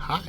Hi.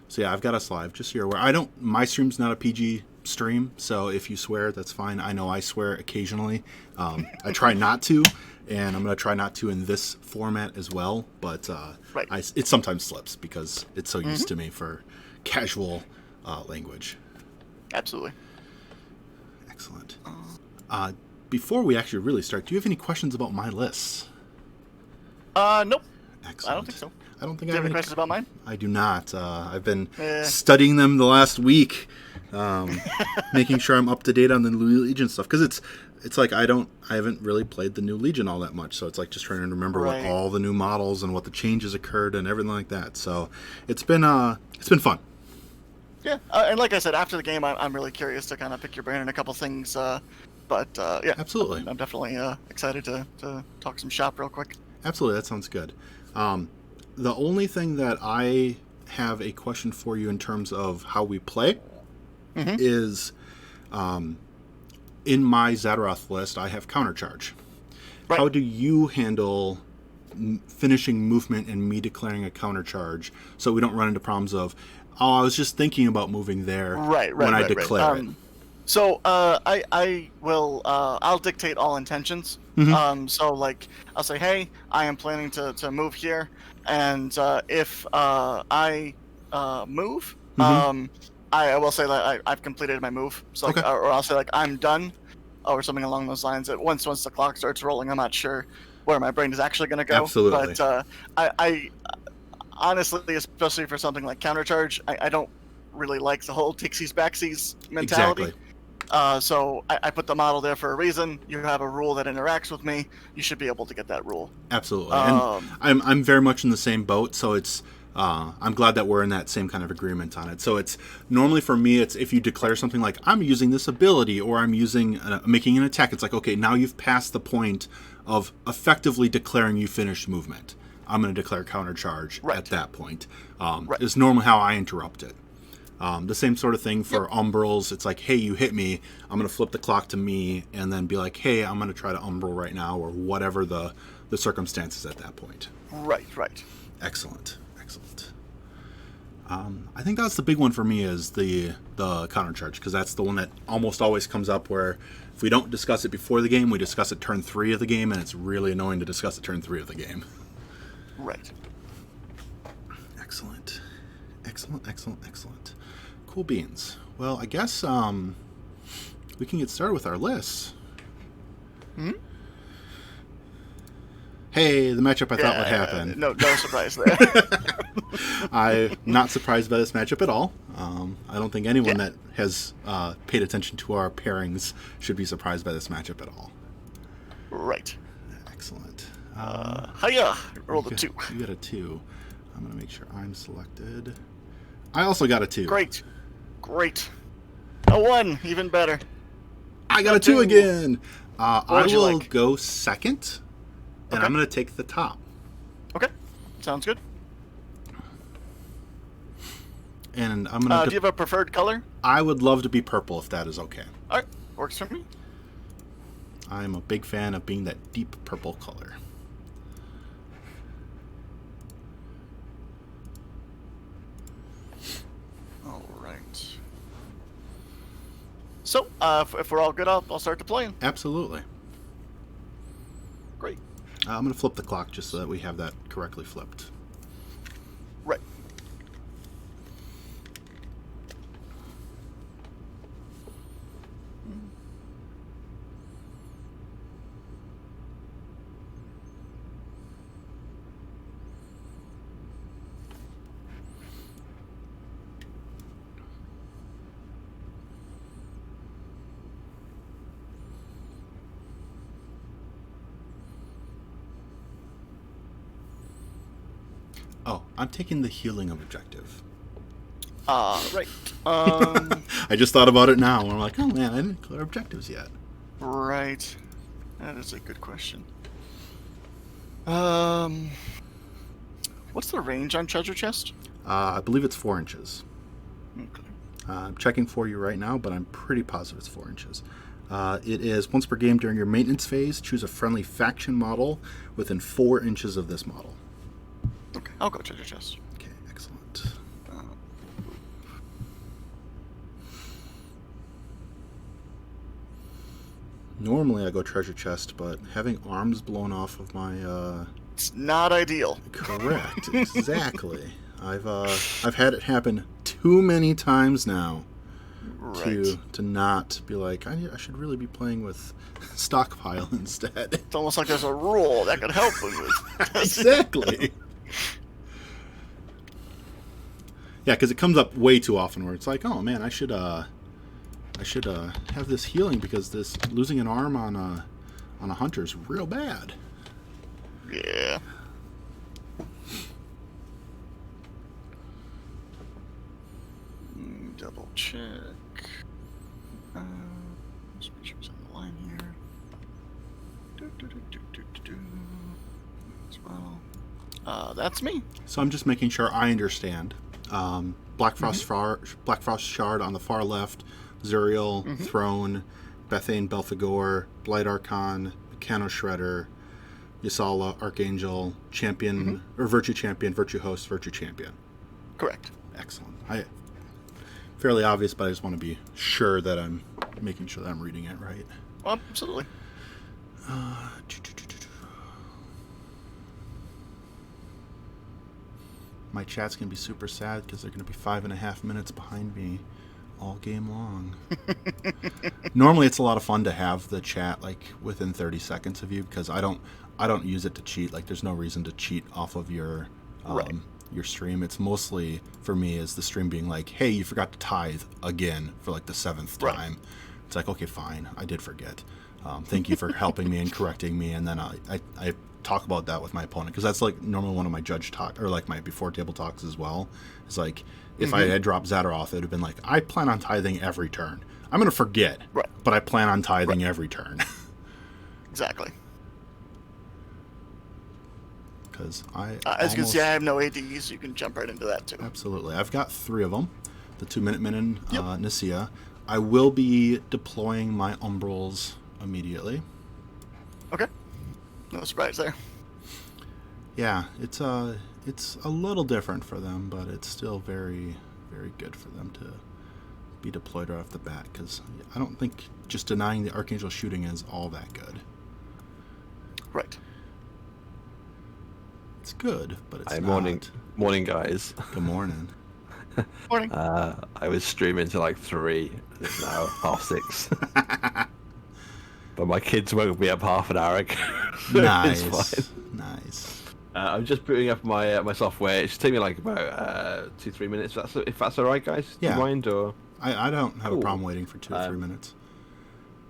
So yeah, I've got us live, just so you're aware. My stream's not a PG stream, so if you swear, that's fine. I know I swear occasionally. I try not to, and I'm going to try not to in this format as well, but Right. it sometimes slips because it's so used to me for casual language. Absolutely. Excellent. Before we actually really start, do you have any questions about my lists? Nope. Excellent. I don't think so. I don't think Do I you have any questions about mine? I do not. I've been studying them the last week, making sure I'm up to date on the new Legion stuff, because it's like I haven't really played the new Legion all that much, so it's like just trying to remember what all the new models and what the changes occurred and everything like that. So it's been fun. Yeah, and like I said, after the game, I'm really curious to kind of pick your brain on a couple things. But yeah, absolutely, I'm definitely excited to talk some shop real quick. Absolutely, that sounds good. The only thing that I have a question for you in terms of how we play is, in my Zadaroth list, I have countercharge. Right. How do you handle finishing movement and me declaring a countercharge so we don't run into problems of, I was just thinking about moving there when I declare it? So I will I'll dictate all intentions. So like I'll say, hey, I am planning to move here, and if I move, I will say that I've completed my move. So like, or I'll say like I'm done, or something along those lines. That once the clock starts rolling, I'm not sure where my brain is actually going to go. Absolutely. But I honestly, especially for something like countercharge, I don't really like the whole Tixies Backsies mentality. Exactly. So I put the model there for a reason. You have a rule that interacts with me. You should be able to get that rule. Absolutely. And I'm very much in the same boat, so it's I'm glad that we're in that same kind of agreement on it. So it's normally for me, it's if you declare something like I'm using this ability or I'm using making an attack, it's like, okay, now you've passed the point of effectively declaring you finished movement. I'm going to declare countercharge at that point. Is normally how I interrupt it. The same sort of thing for umbrals. It's like, hey, you hit me. I'm going to flip the clock to me and then be like, hey, I'm going to try to umbral right now, or whatever the circumstances at that point. Right. Excellent. I think that's the big one for me is the countercharge, because that's the one that almost always comes up where if we don't discuss it before the game, we discuss it turn 3 of the game, and it's really annoying to discuss it turn 3 of the game. Right. Excellent. Cool beans. Well, I guess we can get started with our lists. Hey, the matchup I thought would happen. No surprise there. I'm not surprised by this matchup at all. I don't think anyone that has paid attention to our pairings should be surprised by this matchup at all. Right. Excellent. Hiya! Rolled a 2. You got a 2. I'm going to make sure I'm selected. I also got a 2. Great. A 1, even better. I got a 2 again. I will go second, and I'm going to take the top. Okay. Sounds good. And I'm going to... do you have a preferred color? I would love to be purple if that is okay. All right. Works for me. I'm a big fan of being that deep purple color. All right. So, if we're all good, I'll start deploying. Absolutely. Great. I'm going to flip the clock just so that we have that correctly flipped. Right. Oh, I'm taking the healing objective. Right. I just thought about it now. I'm like, oh man, I didn't clear objectives yet. Right. That is a good question. What's the range on treasure chest? I believe it's 4 inches. Okay. I'm checking for you right now, but I'm pretty positive it's 4 inches. It is once per game during your maintenance phase. Choose a friendly faction model within 4 inches of this model. Okay, I'll go treasure chest. Okay, excellent. Normally I go treasure chest, but having arms blown off of my it's not ideal. Correct, exactly. I've had it happen too many times now. Right. To not be like, I should really be playing with stockpile instead. It's almost like there's a rule that could help with this. Exactly. Yeah, because it comes up way too often where it's like, oh man, I should have this healing because this losing an arm on a hunter is real bad. Yeah. Double check. Just make sure it's on the line here. As well. That's me. So I'm just making sure I understand. Blackfrost Shard on the far left, Zuriel, Throne, Bethayne, Belphegor, Blight Archon, Mekanoshredder, Yssylla, Archangel, Champion, or Virtue Champion, Virtue Host, Virtue Champion. Correct. Excellent. Fairly obvious, but I just want to be sure that I'm making sure that I'm reading it right. Absolutely. My chat's going to be super sad because they're going to be 5.5 minutes behind me all game long. Normally it's a lot of fun to have the chat like within 30 seconds of you because I don't use it to cheat. Like there's no reason to cheat off of your stream. It's mostly for me is the stream being like, hey, you forgot to tithe again for like the 7th time. It's like, okay, fine, I did forget. Thank you for helping me and correcting me, and then I talk about that with my opponent because that's like normally one of my judge talk or like my before table talks as well. It's like if I had dropped Zadaroth, it would have been like, I plan on tithing every turn. I'm gonna forget, but I plan on tithing every turn. Exactly. Because as you can see, I have no ADs, so you can jump right into that too. Absolutely, I've got 3 of them. The 2 Minutemen and Nicia. I will be deploying my Umbrals immediately. Okay. No surprise there. Yeah, it's a little different for them, but it's still very, very good for them to be deployed right off the bat, because I don't think just denying the Archangel shooting is all that good. Right. It's good, but it's not. Morning, guys. Good morning. Morning. I was streaming till like 3. It's now 6:30. But my kids woke me up half an hour ago. So Nice. It's fine. Nice. I'm just booting up my software. It should take me like about 2-3 minutes. If that's all right, guys. Yeah. Do you mind or? I don't have a problem waiting for 2 or 3 minutes.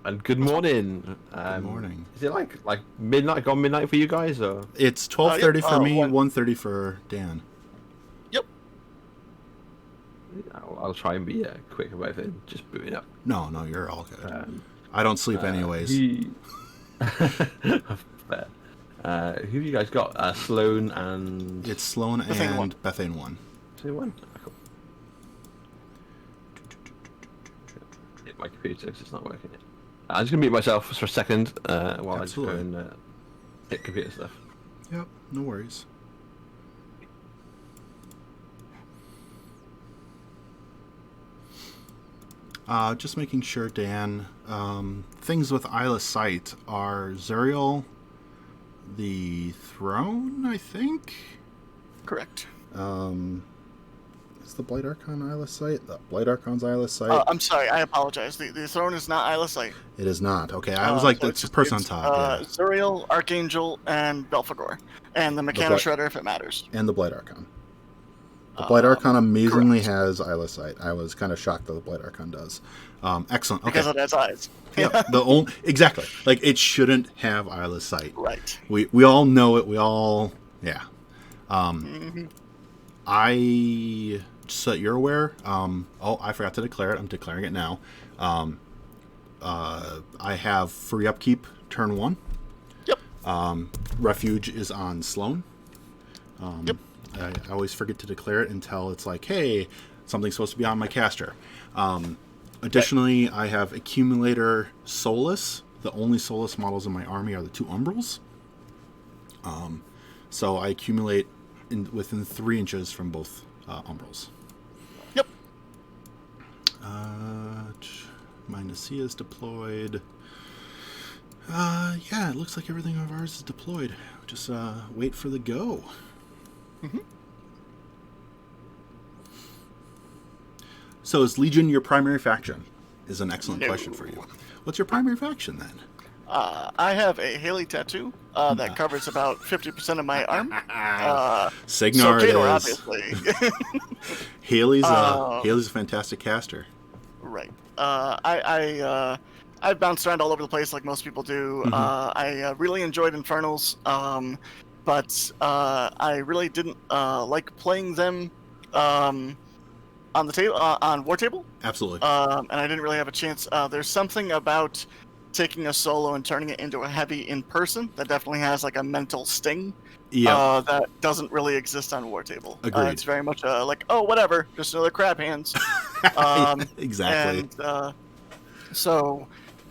And good morning. Good morning. Is it like midnight? Gone midnight for you guys or? It's 12:30 for me, 1. 1:30 for Dan. Yep. I'll try and be quick about it. Just booting up. No, you're all good. I don't sleep anyways. Who have you guys got? Sloan and... It's Sloan and Bethayne 1. Say one? Cool. My computer is not working yet. I'm just going to mute myself for a second while Absolutely. I just go and hit computer stuff. Yep, no worries. Just making sure, Dan. Things with Eyeless Sight are Zuriel, the Throne, I think? Correct. Is the Blight Archon Eyeless Sight? The Blight Archon's Eyeless Sight? I'm sorry, I apologize. The throne is not Eyeless Sight. It is not. Okay, I was like, it's the person on top. Zuriel, Archangel, and Belphegor. And the Mekanoshredder if it matters. And the Blight Archon. The Blight Archon amazingly correct. has Eyeless Sight. I was kind of shocked that the Blight Archon does. Excellent. Okay. Because it has eyes. Yeah, exactly. Like, it shouldn't have Eyeless Sight. Right. We all know it. We all... Yeah. I... So that you're aware... I forgot to declare it. I'm declaring it now. I have free upkeep turn 1. Yep. Refuge is on Sloan. Yep. I always forget to declare it until it's like, hey, something's supposed to be on my caster. Additionally, I have Accumulator Soulless. The only Soulless models in my army are the 2 Umbrals. So I accumulate within 3 inches from both Umbrals. Yep. My Nicia is deployed. Yeah, it looks like everything of ours is deployed. Just wait for the go. So is Legion your primary faction? Is an excellent question for you. What's your primary faction then? I have a Haley tattoo that covers about 50% of my arm. Cygnar so Cygnar, is. obviously. Haley's a fantastic caster. Right. I've bounced around all over the place like most people do. I really enjoyed Infernals, but I really didn't like playing them on the table on War Table. Absolutely. And I didn't really have a chance. There's something about taking a solo and turning it into a heavy in person that definitely has like a mental sting. Yeah. That doesn't really exist on War Table. Agreed. It's very much like, oh, whatever, just another crab hands. Exactly. And so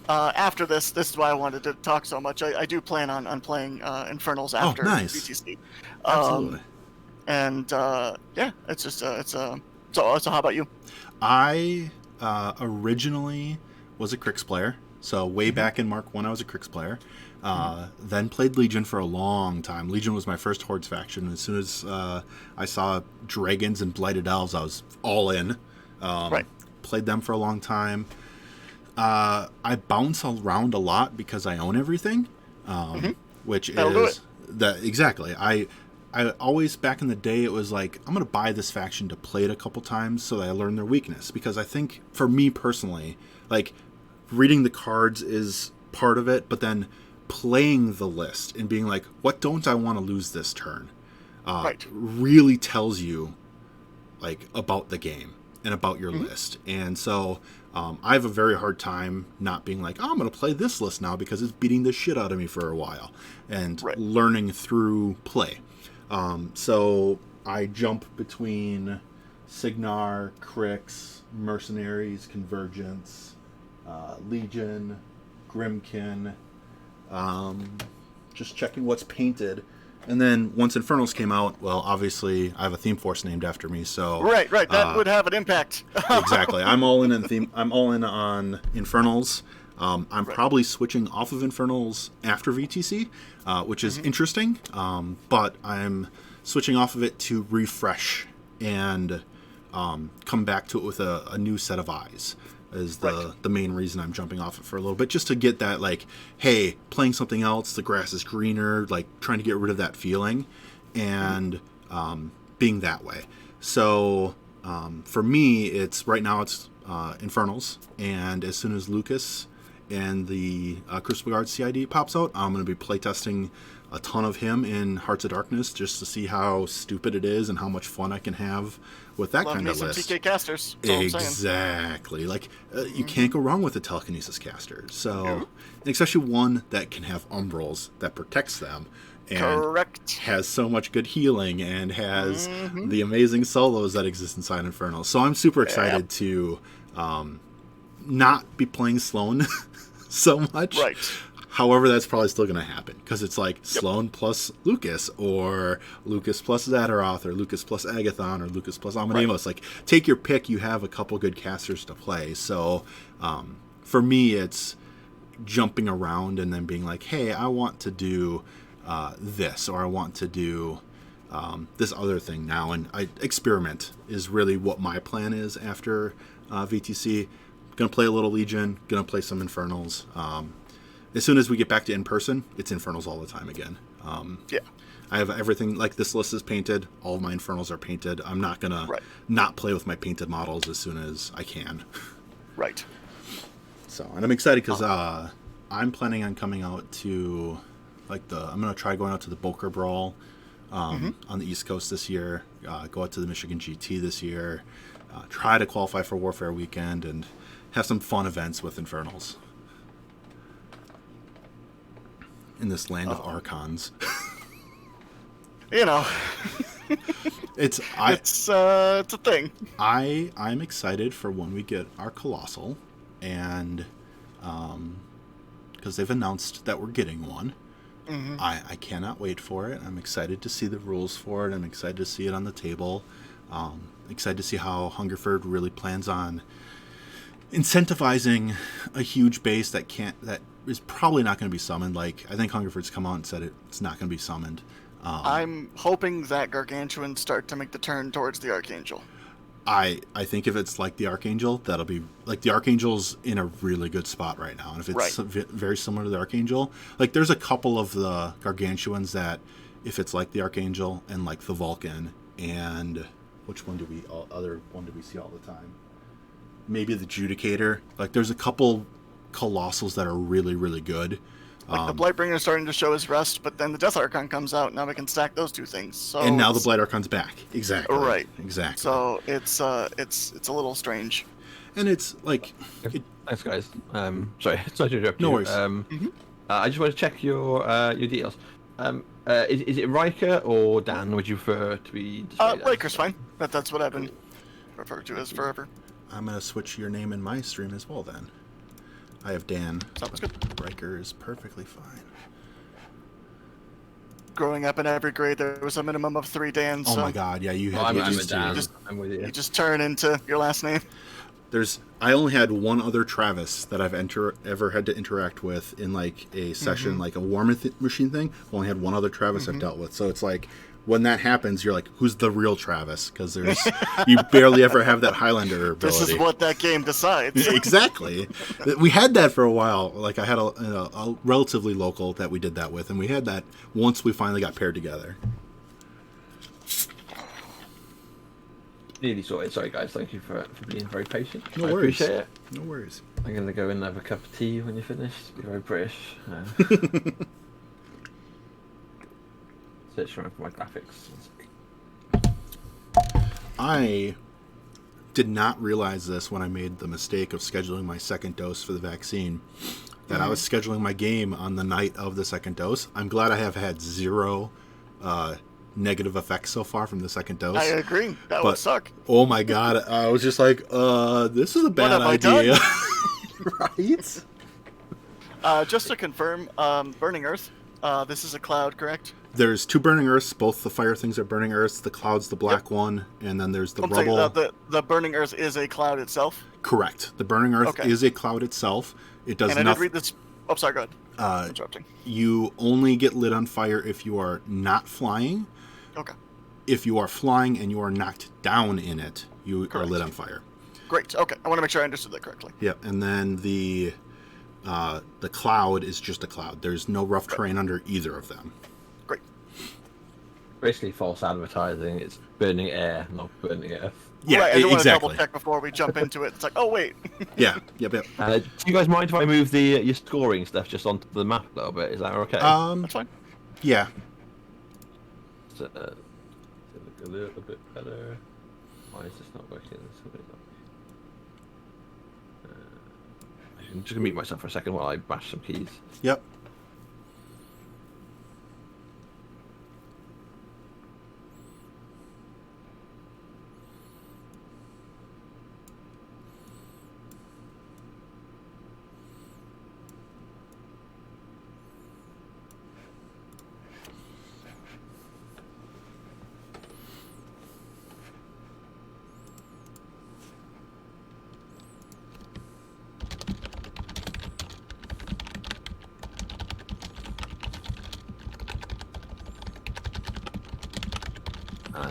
after this is why I wanted to talk so much. I do plan on playing Infernals after nice. VTC. Absolutely. And yeah, it's just so how about you? I originally was a Crix player. So way back in Mark 1, I was a Crix player. Then played Legion for a long time. Legion was my first Hordes faction. As soon as I saw Dragons and Blighted Elves, I was all in. Played them for a long time. I bounce around a lot because I own everything, which is that exactly. I always, back in the day, it was like, I'm going to buy this faction to play it a couple times so that I learn their weakness. Because I think, for me personally, like, reading the cards is part of it, but then playing the list and being like, what don't I want to lose this turn? Really tells you, like, about the game and about your list. And so I have a very hard time not being like, oh, I'm going to play this list now because it's beating the shit out of me for a while. And learning through play. So I jump between Cygnar, Crix, Mercenaries, Convergence, Legion, Grimkin, just checking what's painted. And then once Infernals came out, well, obviously I have a theme force named after me, so right, that would have an impact. Exactly. I'm all in theme. I'm all in on Infernals. I'm probably switching off of Infernals after VTC, which is interesting. But I'm switching off of it to refresh and come back to it with a new set of eyes. Is the main reason I'm jumping off it for a little bit, just to get that, like, hey, playing something else, the grass is greener, like trying to get rid of that feeling and being that way. So for me, it's right now it's Infernals, and as soon as Lucas and the Crucible Guard CID pops out, I'm going to be playtesting a ton of him in Hearts of Darkness just to see how stupid it is and how much fun I can have with that kind of list. TK casters. Exactly. Like, you can't go wrong with a telekinesis caster. So, especially one that can have umbrals that protects them. And has so much good healing and has the amazing solos that exist inside Infernal. So I'm super excited to not be playing Sloan so much. Right. However, that's probably still going to happen because it's like Sloan plus Lucas, or Lucas plus Zadaroth, or Lucas plus Agathon, or Lucas plus Amadeus. Like, take your pick. You have a couple good casters to play. So for me, it's jumping around and then being like, hey, I want to do this, or I want to do this other thing now. And I experiment is really what my plan is after VTC. Going to play a little Legion, going to play some Infernals. As soon as we get back to in-person, it's Infernals all the time again. I have everything, like, this list is painted. All of my Infernals are painted. I'm not going to not play with my painted models as soon as I can. Right. So, and I'm excited because I'm planning on coming out to, like, I'm going to try going out to the Boker Brawl on the East Coast this year, go out to the Michigan GT this year, try to qualify for Warfare Weekend, and have some fun events with Infernals. In this land of Archons. You know. It's a thing. I'm excited for when we get our Colossal, and because they've announced that we're getting one. I cannot wait for it. I'm excited to see the rules for it. I'm excited to see it on the table. Excited to see how Hungerford really plans on incentivizing a huge base that is probably not going to be summoned. Like, I think Hungerford's come out and said it's not going to be summoned. I'm hoping that Gargantuans start to make the turn towards the Archangel. I think if it's like the Archangel, that'll be like, the Archangel's in a really good spot right now. And if it's very similar to the Archangel, like, there's a couple of the Gargantuans that, if it's like the Archangel and like the Vulcan, and which one do we see all the time? Maybe the Judicator. Like, there's a couple Colossals that are really, really good. Like, the Blightbringer is starting to show his rest, but then the Death Archon comes out. Now we can stack those two things. So and now the Blight Archon's back. Exactly. Right. Exactly. So it's a little strange. And it's like... Thanks, guys. Sorry to interrupt you. No worries. I just want to check your details. Is it Riker or Dan? Would you prefer to be displayed as? Riker's fine. That's what I've been referred to as forever. I'm going to switch your name in my stream as well, then. I have Dan. Sounds good. Riker is perfectly fine. Growing up in every grade, there was a minimum of 3 Dans. Oh so my god, yeah, you had I'm ages a Dan. too. I'm with you. you just turn into your last name. I only had one other Travis that I've ever had to interact with in like a session, like a war machine thing. Only had one other Travis I've dealt with. So it's like when that happens, you're like, who's the real Travis? Because you barely ever have that Highlander ability. This is what that game decides. Exactly. We had that for a while. Like I had a relatively local that we did that with, and we had that once we finally got paired together. Nearly sorted. Sorry, guys. Thank you for being very patient. No I worries. appreciate it. No worries. I'm going to go and have a cup of tea when you're finished. Be very British. Search around for my graphics. I did not realize this when I made the mistake of scheduling my second dose for the vaccine, that I was scheduling my game on the night of the second dose. I'm glad I have had 0 negative effects so far from the second dose. I agree. That would suck. Oh my god, I was just like, this is a bad idea. Right? Just to confirm, Burning Earth, this is a cloud, correct? There's 2 Burning Earths. Both the fire things are Burning Earths. The cloud's the black one, and then there's the rubble. The Burning Earth is a cloud itself? Correct. The Burning Earth is a cloud itself. It does nothing. I did read this... Oh, sorry, go ahead. Interrupting. You only get lit on fire if you are not flying. Okay. If you are flying and you are knocked down in it, you are lit on fire. Great. Okay. I want to make sure I understood that correctly. Yep. And then the cloud is just a cloud. There's no rough terrain under either of them. Great. Basically, false advertising. It's burning air, not burning earth. Yeah, right, I do want to exactly. double check before we jump into it. It's like, oh wait. Yeah. Yep. Do you guys mind if I move your scoring stuff just onto the map a little bit? Is that okay? That's fine. Yeah. So, look a little bit better. Why is this not working? I'm just gonna mute myself for a second while I bash some keys. Yep.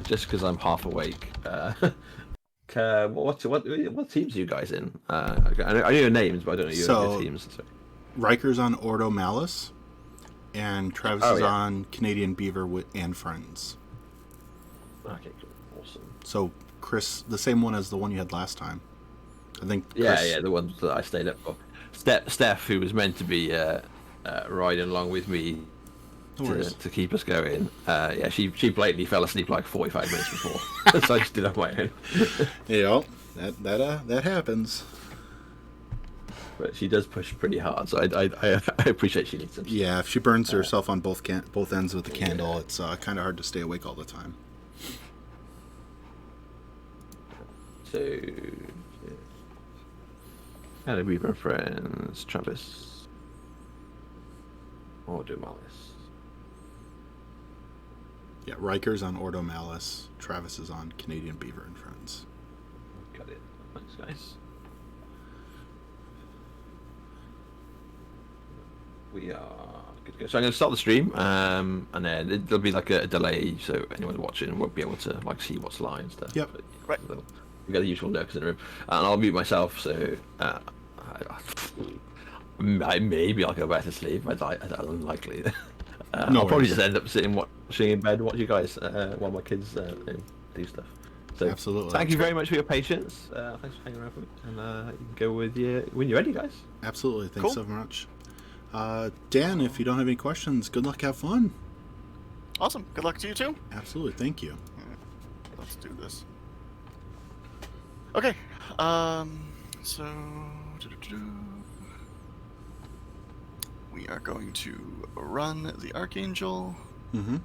Just because I'm half awake. What teams are you guys in? I know your names, but I don't know your teams. So. Riker's on Ordo Malleus, and Travis is on Canadian Beaver and Friends. Okay, cool. Awesome. So Chris, the same one as the one you had last time. I think. Chris... Yeah, the one that I stayed up for. Steph, who was meant to be riding along with me. To keep us going. She blatantly fell asleep like 45 minutes before, so I just did it on my own. Yeah, that happens. But she does push pretty hard, so I appreciate she needs some. Yeah, if she burns herself on both ends with the candle, it's kind of hard to stay awake all the time. So, Hello, Beaver friends, Travis, Ordo Malleus. Yeah, Riker's on Ordo Malleus. Travis is on Canadian Beaver and Friends. Got it. Thanks, guys. We are good to go. So I'm going to start the stream, and then there'll be like a delay, so anyone watching won't be able to like see what's live and stuff. Yep. But, right. We got the usual lurkers in the room, and I'll mute myself. So maybe I'll go back to sleep. That's unlikely. I'll probably just end up sitting watching in bed, watch you guys while my kids do stuff. So absolutely. Thank you very much for your patience. Thanks for hanging around for me, and you can go with when you're ready, guys. Absolutely. Thanks so much. Dan, if you don't have any questions, good luck. Have fun. Awesome. Good luck to you too. Absolutely. Thank you. Let's do this. Okay. So we are going to run the Archangel. Mm-hmm.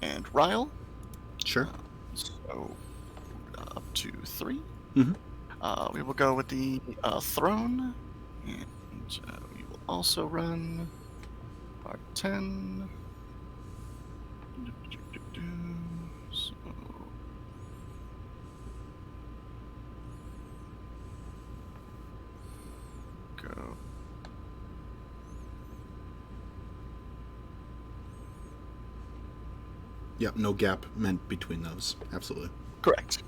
And Ryle. Sure. So up to 3. Mm-hmm. We will go with the Throne, and we will also run our 10. So go. Yep, no gap meant between those. Absolutely. Correct.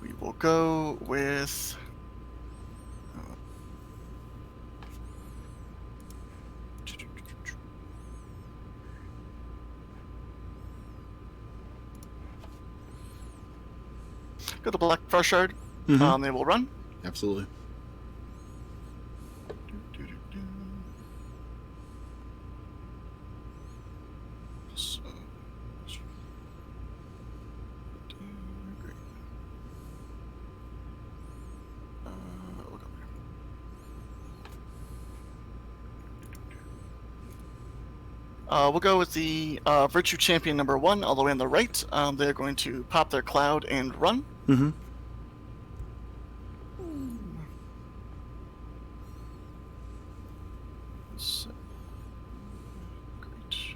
We will go with go to Blackfrost Shard. Mm-hmm. They will run. Absolutely. So, great. We'll go there. We'll go with the Virtue Champion number 1, all the way on the right. They're going to pop their cloud and run. Mm-hmm. So, great.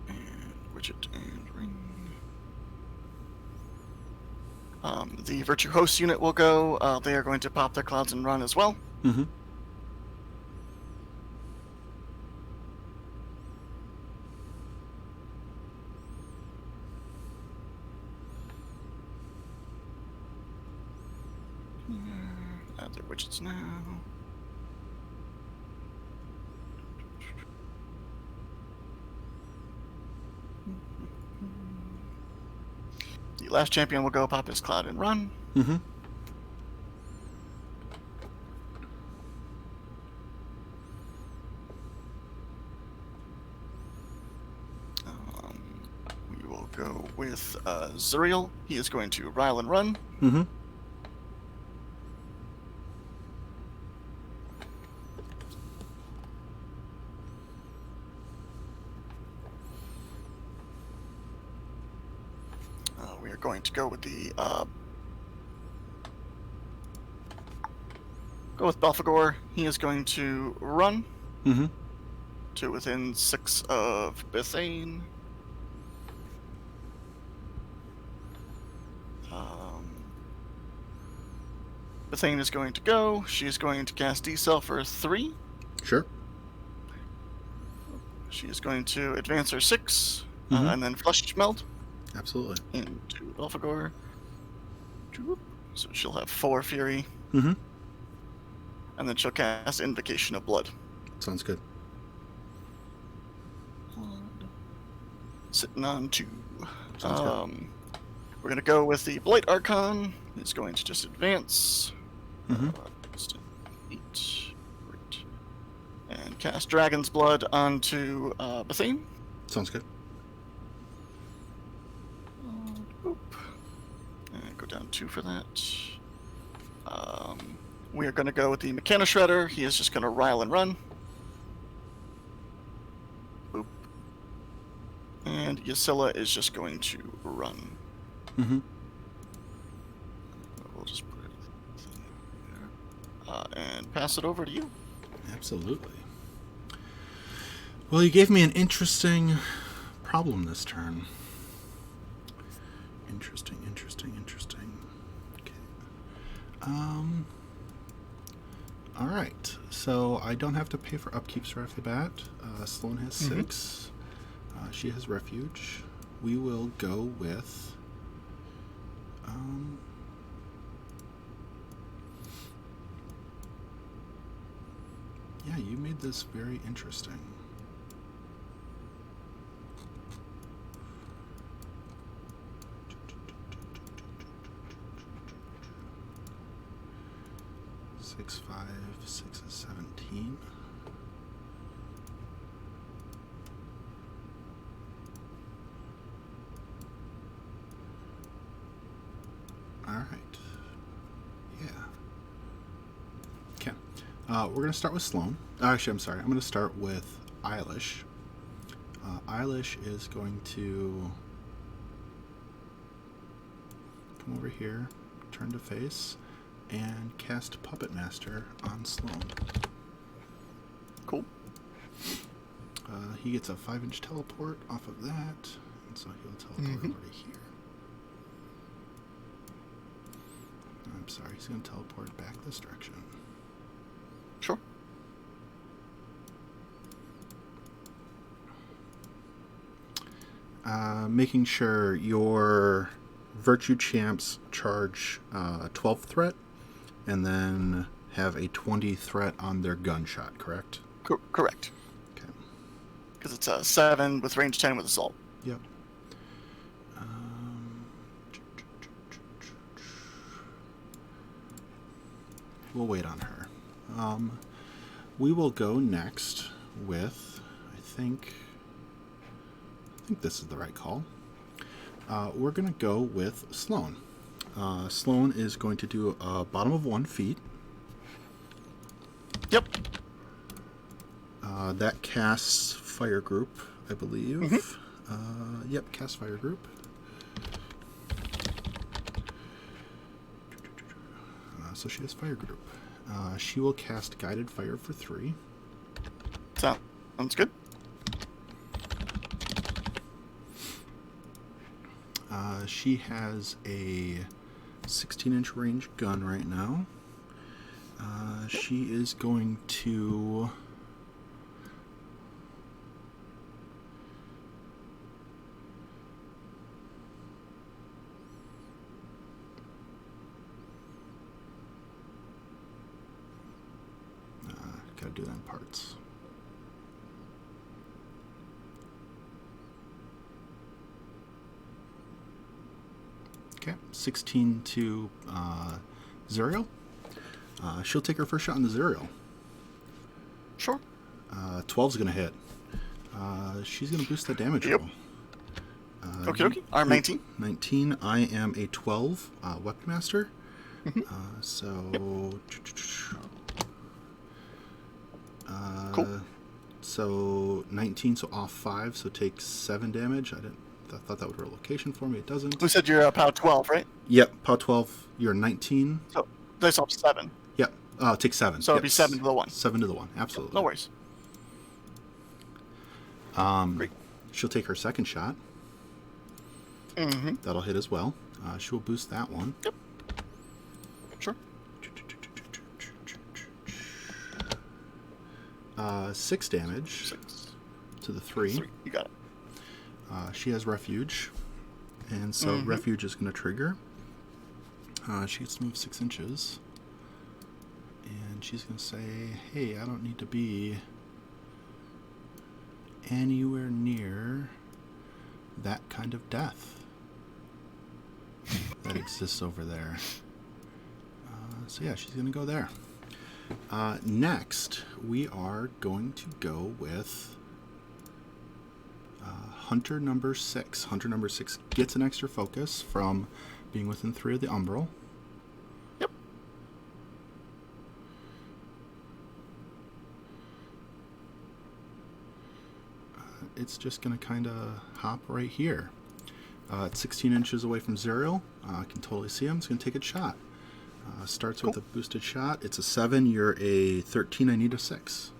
And widget and ring. The Virtue Host unit will go. They are going to pop their clouds and run as well. Mm-hmm. Add their widgets now. The last champion will go pop his cloud and run. Mm-hmm. We will go with Zuriel. He is going to rile and run. Mm-hmm. We are going to go with the go with Belphegor. He is going to run Mm-hmm. to within 6 of Bethayne. Bethayne is going to go. She is going to cast D-Cell for 3. Sure. She is going to advance her 6, Mm-hmm. and then Flesh Meld Absolutely. into Belphegor. So she'll have 4 Fury, Mm-hmm. and then she'll cast Invocation of Blood. Sounds good. Sitting on 2. Sounds good. We're going to go with the Blight Archon. He's going to just advance. Mm-hmm. Just 8. Great. And cast Dragon's Blood onto Bethayne. Sounds good. Boop. And go down 2 for that. We are going to go with the Mekanoshredder. He is just going to rile and run. Boop. And Yssylla is just going to run. Mm-hmm. We'll just put it there. And pass it over to you. Absolutely. Well, you gave me an interesting problem this turn. Interesting. Okay. All right. So I don't have to pay for upkeeps right off the bat. Sloan has 6. She has refuge. We will go with. Yeah, you made this very interesting. 6, 5, 6 is 17. All right. Yeah. Okay. We're going to start with Sloan. Actually, I'm sorry. I'm going to start with Eilish. Eilish is going to come over here, turn to face, and cast Puppet Master on Sloan. Cool. He gets a 5-inch teleport off of that, and so he'll teleport over to here. I'm sorry, he's going to teleport back this direction. Sure. Making sure your Virtue Champs charge 12 threat, and then have a 20 threat on their gunshot, correct? Correct. Okay. Because it's a 7 with range 10 with assault. Yep. We'll wait on her. We will go next with, I think this is the right call. We're going to go with Sloan. Sloan is going to do a bottom of 1 feet. Yep. That casts Fire Group, I believe. Yep, cast Fire Group. So she has Fire Group. She will cast Guided Fire for 3. Sounds good. She has a 16-inch range gun right now. She is going to... gotta do that in parts. Okay, 16 to Zuriel. She'll take her first shot on the Zuriel. Sure. 12's going to hit. She's going to boost that damage roll. Okay. I'm 19. 19. I am a 12 Weapon Master. So... Cool. So 19, so off 5, so takes 7 damage. I thought that would roll location for me. It doesn't. We said you're POW 12, right? Yep, POW 12. You're 19. So dice off 7. Yep. Take 7. So it'd be 7 to the 1. 7 to the 1. Absolutely. No worries. Great. She'll take her second shot. That'll hit as well. She will boost that one. Yep. Sure. 6 damage. 6 to the 3. You got it. She has Refuge, and so Refuge is going to trigger. She gets to move 6 inches, and she's going to say, hey, I don't need to be anywhere near that kind of death that exists over there. So yeah, she's going to go there. Next, we are going to go with Hunter number 6. Hunter number 6 gets an extra focus from being within 3 of the Umbral. Yep. It's just going to kind of hop right here. It's 16 inches away from Zuriel. I can totally see him. It's going to take a shot. Starts with a boosted shot. It's a 7. You're a 13. I need a 6.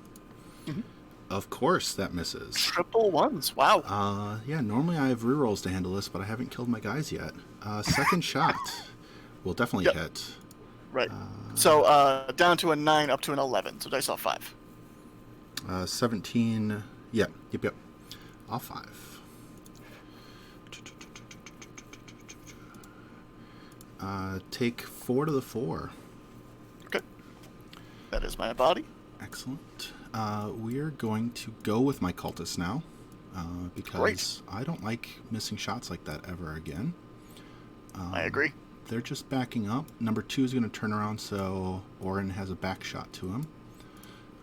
Of course, that misses. Triple 1s. Wow. Yeah, normally I have rerolls to handle this, but I haven't killed my guys yet. Second shot will definitely hit. Right. So down to a 9, up to an 11. So dice off 5. 17. Yep. Off 5. Take 4 to the 4. Okay. That is my body. Excellent. We are going to go with my cultist now, because I don't like missing shots like that ever again. I agree. they're just backing up. Number 2 is going to turn around, so Orin has a back shot to him.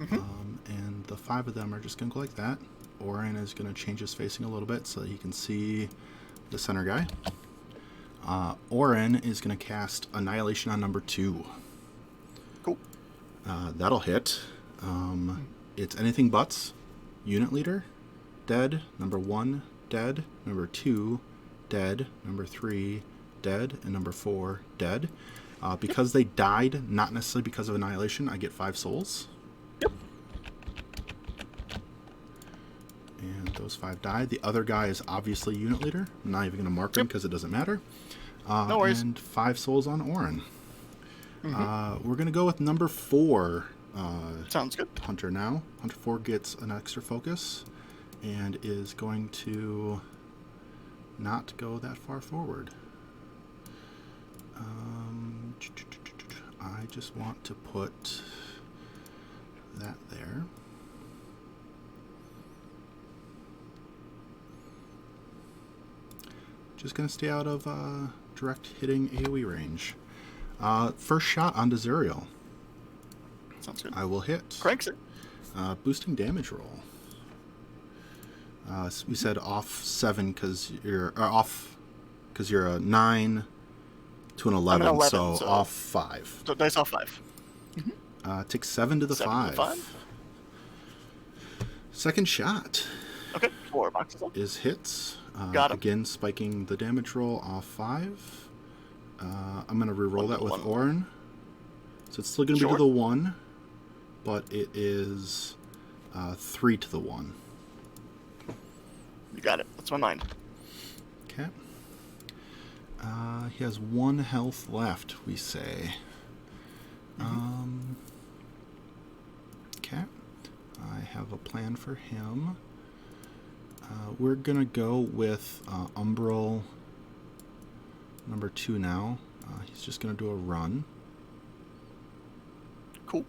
And the 5 of them are just going to go like that. Orin is going to change his facing a little bit so that he can see the center guy. Orin is going to cast Annihilation on number 2. Cool. That'll hit. It's anything buts. Unit leader, dead. Number 1, dead. Number 2, dead. Number 3, dead. And number 4, dead. Because they died, not necessarily because of Annihilation, I get 5 souls. Yep. And those 5 died. The other guy is obviously unit leader. I'm not even going to mark him because it doesn't matter. No worries. And 5 souls on Orin. We're going to go with number 4. Sounds good. Hunter now. Hunter 4 gets an extra focus and is going to not go that far forward. I just want to put that there. Just going to stay out of direct hitting AoE range. First shot onto Zuriel. Sounds good. I will hit. Cranks it. Boosting damage roll. So we said off 7 because you're you're a 9 to an 11, 11, so so off 5. So dice off 5. Take 7 to the 7 5. to the 5. Second shot Okay, 4 boxes up. is hits. Got him. Again, spiking the damage roll off 5. I'm going to reroll that with One. Orin. So it's still going to be to Sure. the 1, but it is 3 to the 1. You got it. That's my mind. Okay. He has 1 health left, we say. Okay. I have a plan for him. We're going to go with Umbral number 2 now. He's just going to do a run. Cool.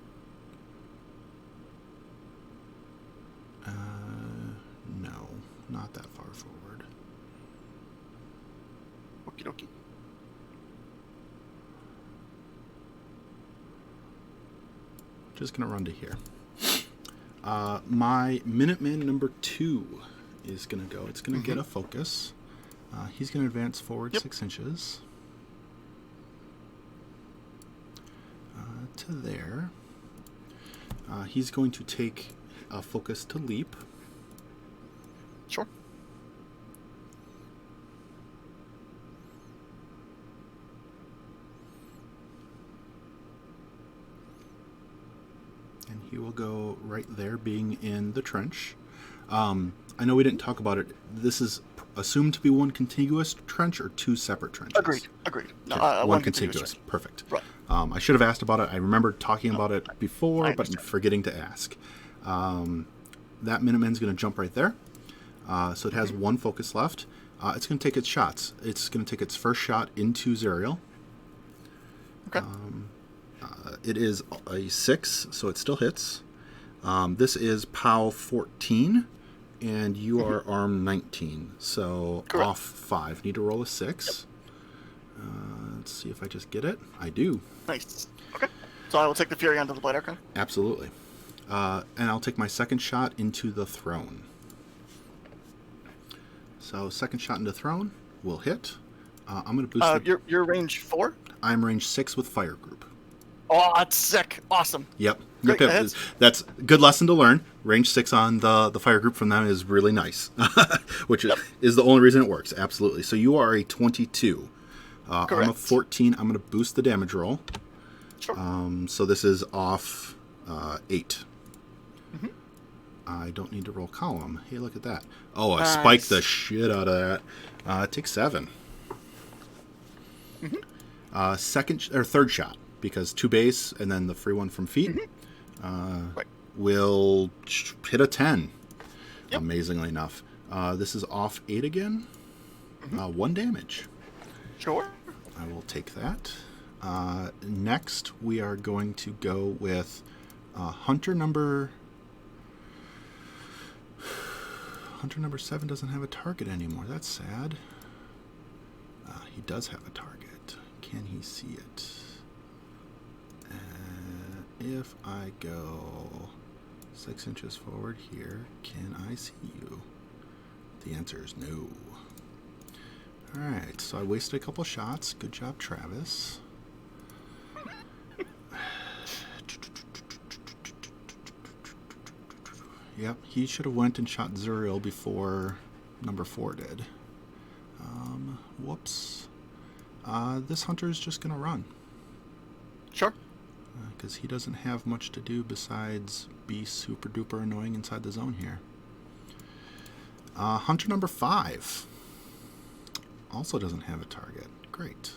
No, not that far forward. Okie dokie. Just going to run to here. My Minuteman number 2 is going to go. It's going to get a focus. He's going to advance forward 6 inches. To there. He's going to take a focus to leap. Sure. And he will go right there, being in the trench. I know we didn't talk about it. This is assumed to be one contiguous trench or 2 separate trenches? Agreed. No, Okay, one contiguous contiguous. trench. Perfect. Right. I should have asked about it. I remember talking about it before, I but understand. forgetting to ask. That Minuteman's going to jump right there. So it has 1 focus left. It's going to take its shots. It's going to take its first shot into Zuriel. Okay. It is a 6, so it still hits. This is POW 14, and you are arm 19, so Correct. off 5. Need to roll a 6. Let's see if I just get it. I do. Nice. Okay. So I will take the Fury onto the Blight Archon. Absolutely. And I'll take my second shot into the throne. So second shot into throne will hit. I'm going to boost Your range 4? I'm range 6 with fire group. Oh, that's sick. Awesome. Yep. Great, Yep. that hits. That's a good lesson to learn. Range 6 on the fire group from them is really nice, which is the only reason it works. Absolutely. So you are a 22. I'm a Correct. 14. I'm going to boost the damage roll. Sure. So this is off 8. I don't need to roll column. Hey, look at that. Oh, I spiked the shit out of that. Take 7. Third shot, because 2 base and then the free one from feet will hit a 10. Yep. Amazingly enough. This is off 8 again. 1 damage. Sure. I will take that. Next, we are going to go with Hunter number 7 doesn't have a target anymore. That's sad. He does have a target. can he see it? If I go 6 inches forward here, can I see you? The answer is no. Alright, so I wasted a couple shots. Good job, Travis. Yep, he should have went and shot Zuriel before number 4 did. Whoops. This hunter is just going to run. Sure. Because he doesn't have much to do besides be super duper annoying inside the zone here. Hunter number 5 also doesn't have a target. Great.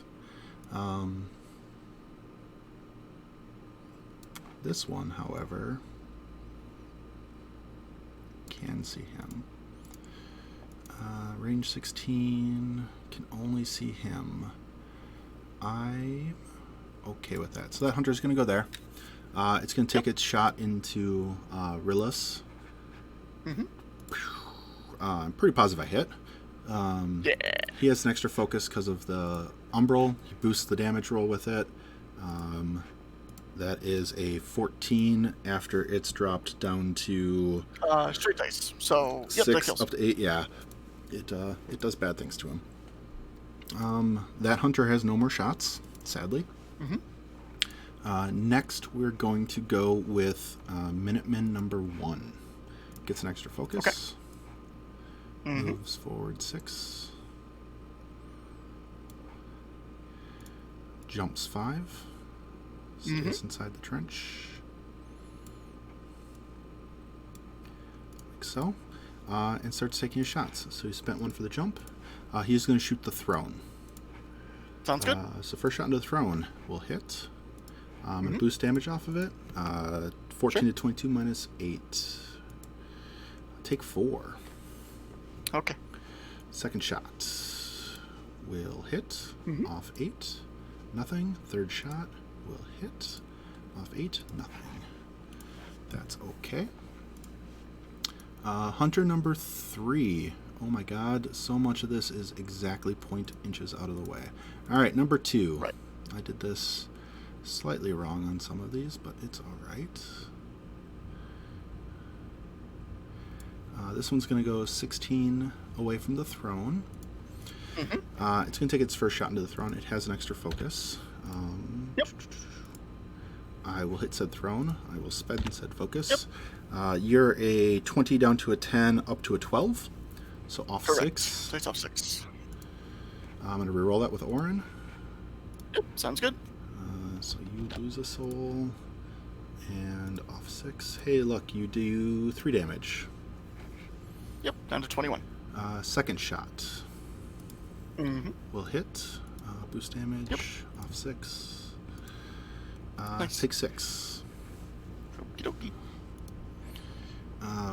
This one, however, can see him. Range 16, can only see him. I'm okay with that. So that hunter's going to go there. It's going to take its shot into Rillis. I'm pretty positive I hit. He has an extra focus because of the Umbral. He boosts the damage roll with it. That is a 14 after it's dropped down to straight dice. So 6 that kills. up to 8. Yeah, it does bad things to him. That hunter has no more shots, sadly. Next, we're going to go with Minuteman number 1. Gets an extra focus. Okay. Moves forward 6. Jumps 5. Stays inside the trench. Like so. And starts taking his shots. So he spent 1 for the jump. He's going to shoot the throne. Sounds good. So first shot into the throne will hit. And boost damage off of it. 14 to 22 minus 8. Take 4. Okay. Second shot will hit off 8. Nothing. Third shot will hit off 8. Nothing. That's okay. Hunter number 3. Oh my god, so much of this is exactly 0.8 inches out of the way. Alright, number 2. Right. I did this slightly wrong on some of these, but it's alright. This one's going to go 16 away from the throne. It's going to take its first shot into the throne. It has an extra focus. I will hit said throne. I will spend said focus. You're a 20 down to a 10 up to a 12. So off Correct. 6. So it's off 6. I'm going to reroll that with Orin. Yep, sounds good. So you lose a soul. And off 6. Hey, look, you do 3 damage. Yep, down to 21. Second shot. Will hit. Boost damage. Off 6. Nice. Take 6. Okie dokie.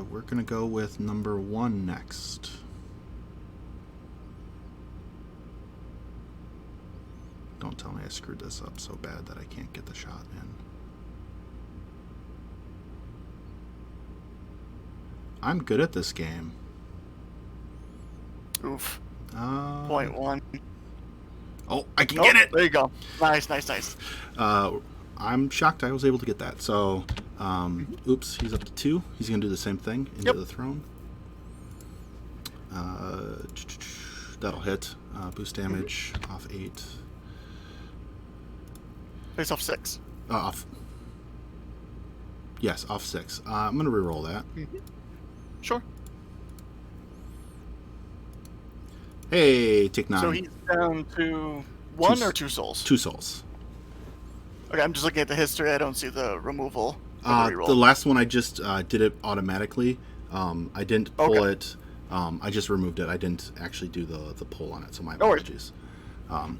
We're going to go with number 1 next. Don't tell me I screwed this up so bad that I can't get the shot in. I'm good at this game. Oof. 0.1. Oh, I can get it! There you go. Nice. I'm shocked I was able to get that. So, oops, he's up to 2. He's going to do the same thing into the throne. That'll hit. Boost damage off 8. Face off 6. Off. Yes, off 6. I'm going to reroll that. Sure. Hey, take 9. So he's down to 1 or 2 souls? 2 souls. Okay, I'm just looking at the history. I don't see the removal. Or the reroll. The last one I just did it automatically. I didn't pull it. I just removed it. I didn't actually do the pull on it, so my apologies. I'm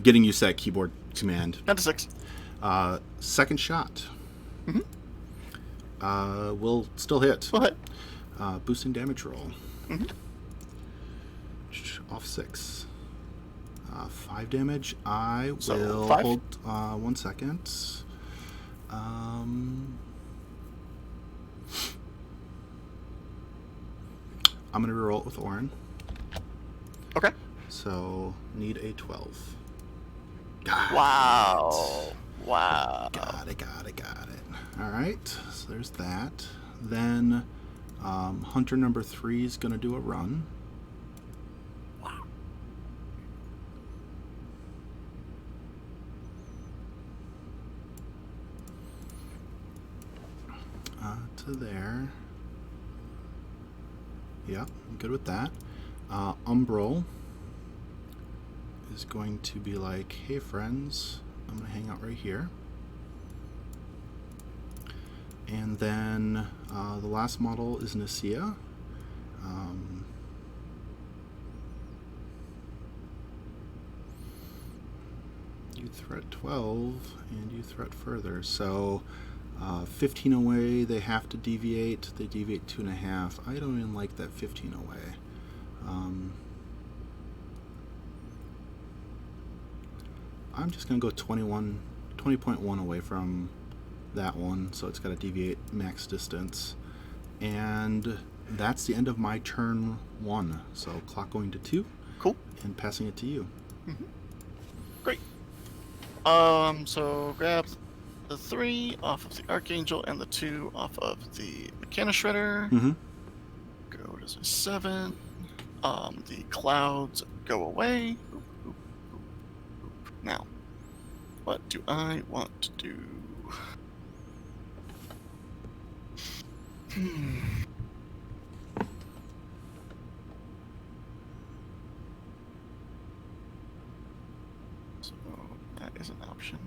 getting used to that keyboard command. Down to 6. Second shot. Will still hit. Will hit. Boosting damage roll. Off 6. 5 damage. I will hold 1 second. I'm going to reroll it with Orin. Okay. So, need a 12. Wow. Wow. Got it. All right, so there's that. Then Hunter number 3 is going to do a run. Wow. To there. Yeah, I'm good with that. Umbral is going to be like, hey friends, I'm going to hang out right here. And then the last model is Nicia. You threat 12, and you threat further. So 15 away, they have to deviate. They deviate 2.5. I don't even like that 15 away. I'm just going to go 20.1 away from that one, so it's got to deviate max distance. And that's the end of my turn 1. So clock going to 2. Cool. And passing it to you. Mm-hmm. Great. So grab the 3 off of the Archangel and the 2 off of the Mekanoshredder. Mm-hmm. Go to 7. The clouds go away. Now, what do I want to do? So that is an option.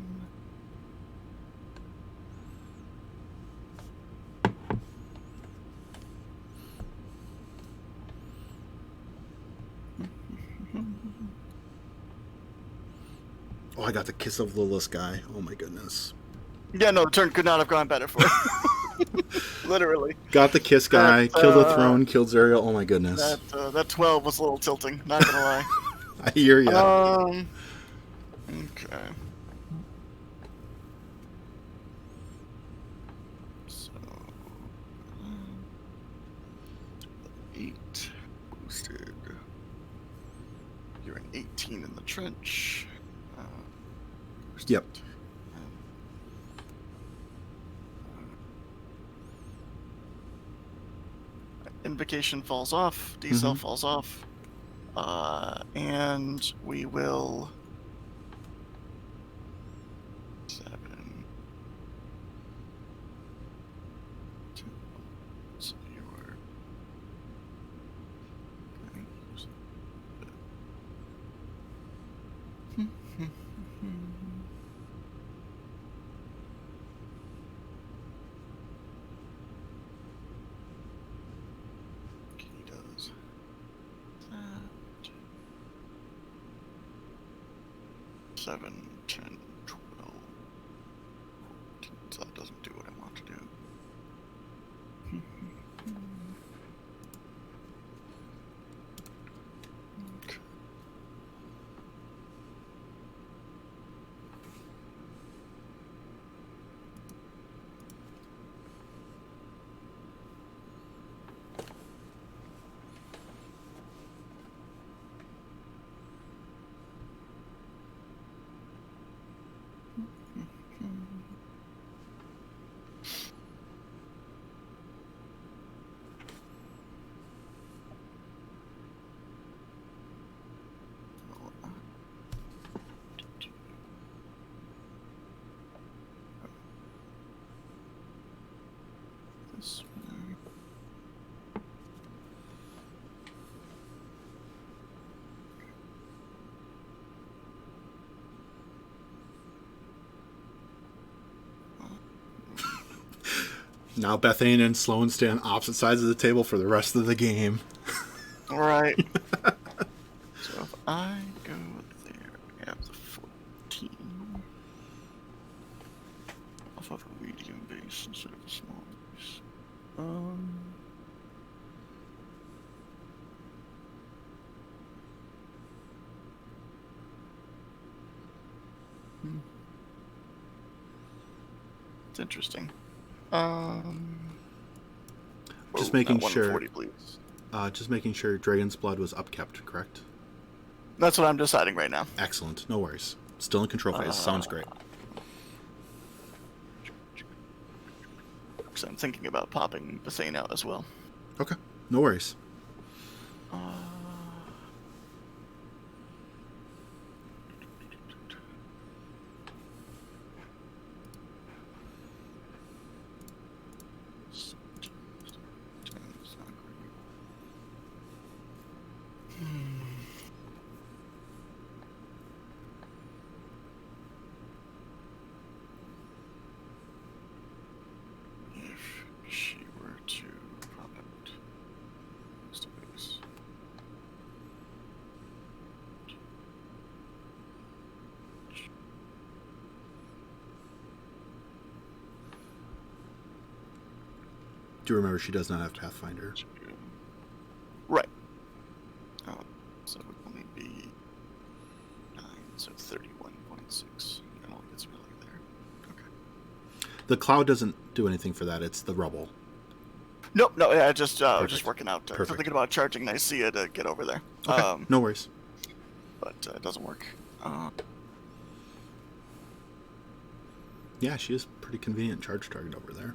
Oh, I got the Kiss of Lilith guy. Oh my goodness. Yeah, no, the turn could not have gone better for it. Literally. Got the Kiss guy, killed the throne, killed Zuriel. Oh my goodness. That 12 was a little tilting, not gonna lie. I hear ya. Okay. 8 boosted. You're an 18 in the trench. Yep. Invocation falls off. D-cell falls off. And we will... 7. 2. So you were... He does that. 7, 10, 12, 14. So that doesn't do what I want to do. Okay. This one. Now Bethayne and Sloan stand opposite sides of the table for the rest of the game. Alright. So if I go there, I have the 14 off of a medium base instead of a small base. It's interesting. Just making that sure. 140, please. Just making sure Dragon's Blood was upkept, correct? That's what I'm deciding right now. Excellent. No worries. Still in control phase. Sounds great. Because I'm thinking about popping Bethayne out as well. Okay. No worries. Do remember she does not have Pathfinder. Right. So it would only be 9, so 31.6. And all gets really there. Okay. The cloud doesn't do anything for that. It's the rubble. Nope. No. Yeah. I was just working out. I'm thinking about charging Nicia to get over there. Okay. No worries. But it doesn't work. Yeah, she is pretty convenient charge target over there.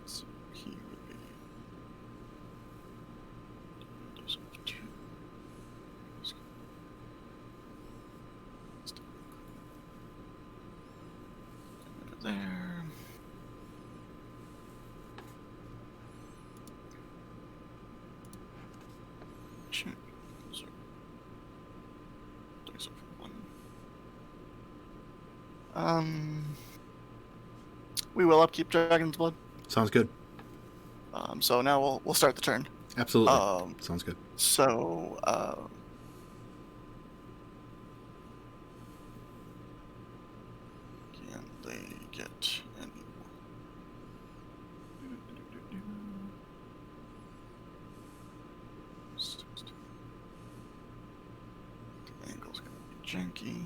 So he would be. Those are 2. Over there. Check. We will upkeep Dragon's Blood. Sounds good. So now we'll start the turn. Absolutely. Sounds good. So can they get any? The angle's gonna be janky.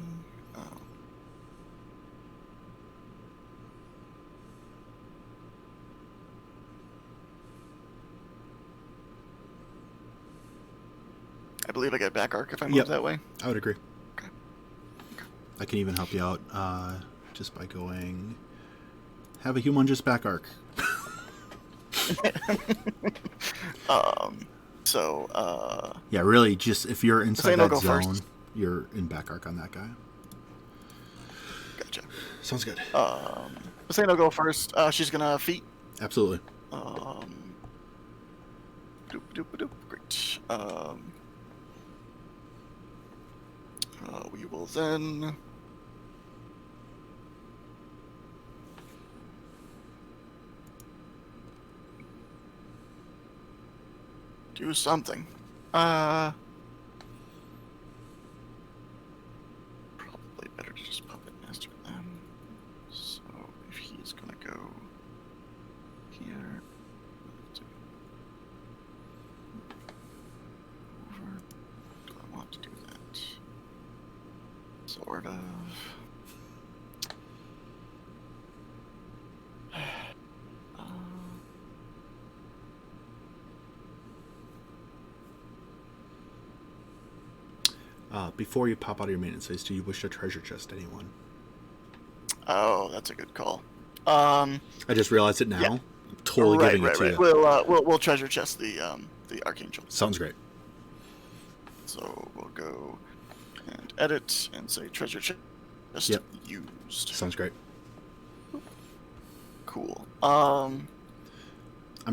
I believe I get back arc if I move that way. I would agree. Okay. I can even help you out just by going... Have a humongous back arc. Yeah, really, just if you're inside that zone, first. You're in back arc on that guy. Gotcha. Sounds good. Bethayne will go first. She's gonna feet. Absolutely. Great. We will then do something. Probably better to just puppet master them. So if he's gonna go here, over. Do I want to do that? Sort of. Before you pop out of your maintenance phase, do you wish to treasure chest anyone? Oh, that's a good call. I just realized it now. Yeah. I'm totally giving it to you. We'll treasure chest the Archangel. Sounds great. So we'll go and edit and say treasure chest used. Sounds great. Cool. I'm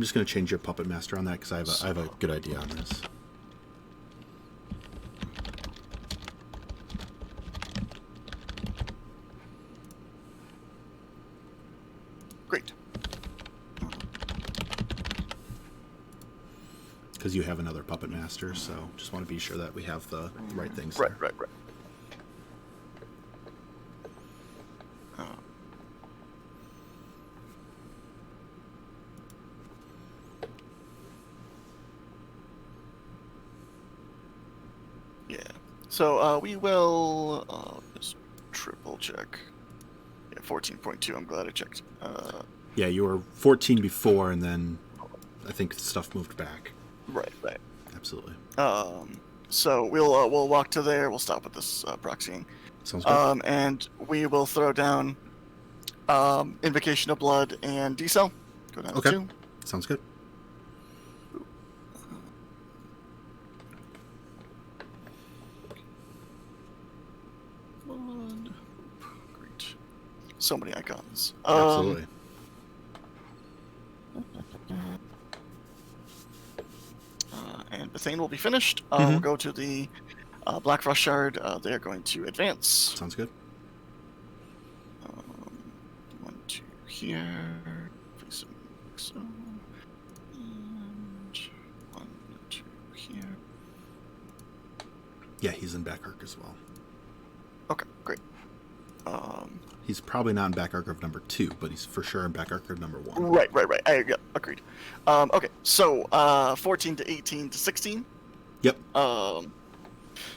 just going to change your puppet master on that because I have a good idea on this. Great. Because you have another puppet master, so just want to be sure that we have the right things. Right. Yeah. So we will just triple check. Yeah, 14.2. I'm glad I checked. Yeah, you were 14 before, and then I think stuff moved back. Right. Absolutely. So we'll walk to there. We'll stop with this proxying. Sounds good. And we will throw down Invocation of Blood and D-Cell. Go down to 2. Sounds good. Great. So many icons. Absolutely. And Bethayne will be finished. We'll go to the Blackfrost Shard. They're going to advance. Sounds good. 1, 2 here. Face them like so. And 1, 2 here. Yeah, he's in back arc as well. Okay, great. He's probably not in back arc of number 2, but he's for sure in back arc of number 1. Right. Yeah, agreed. Okay, so 14 to 18 to 16. Yep.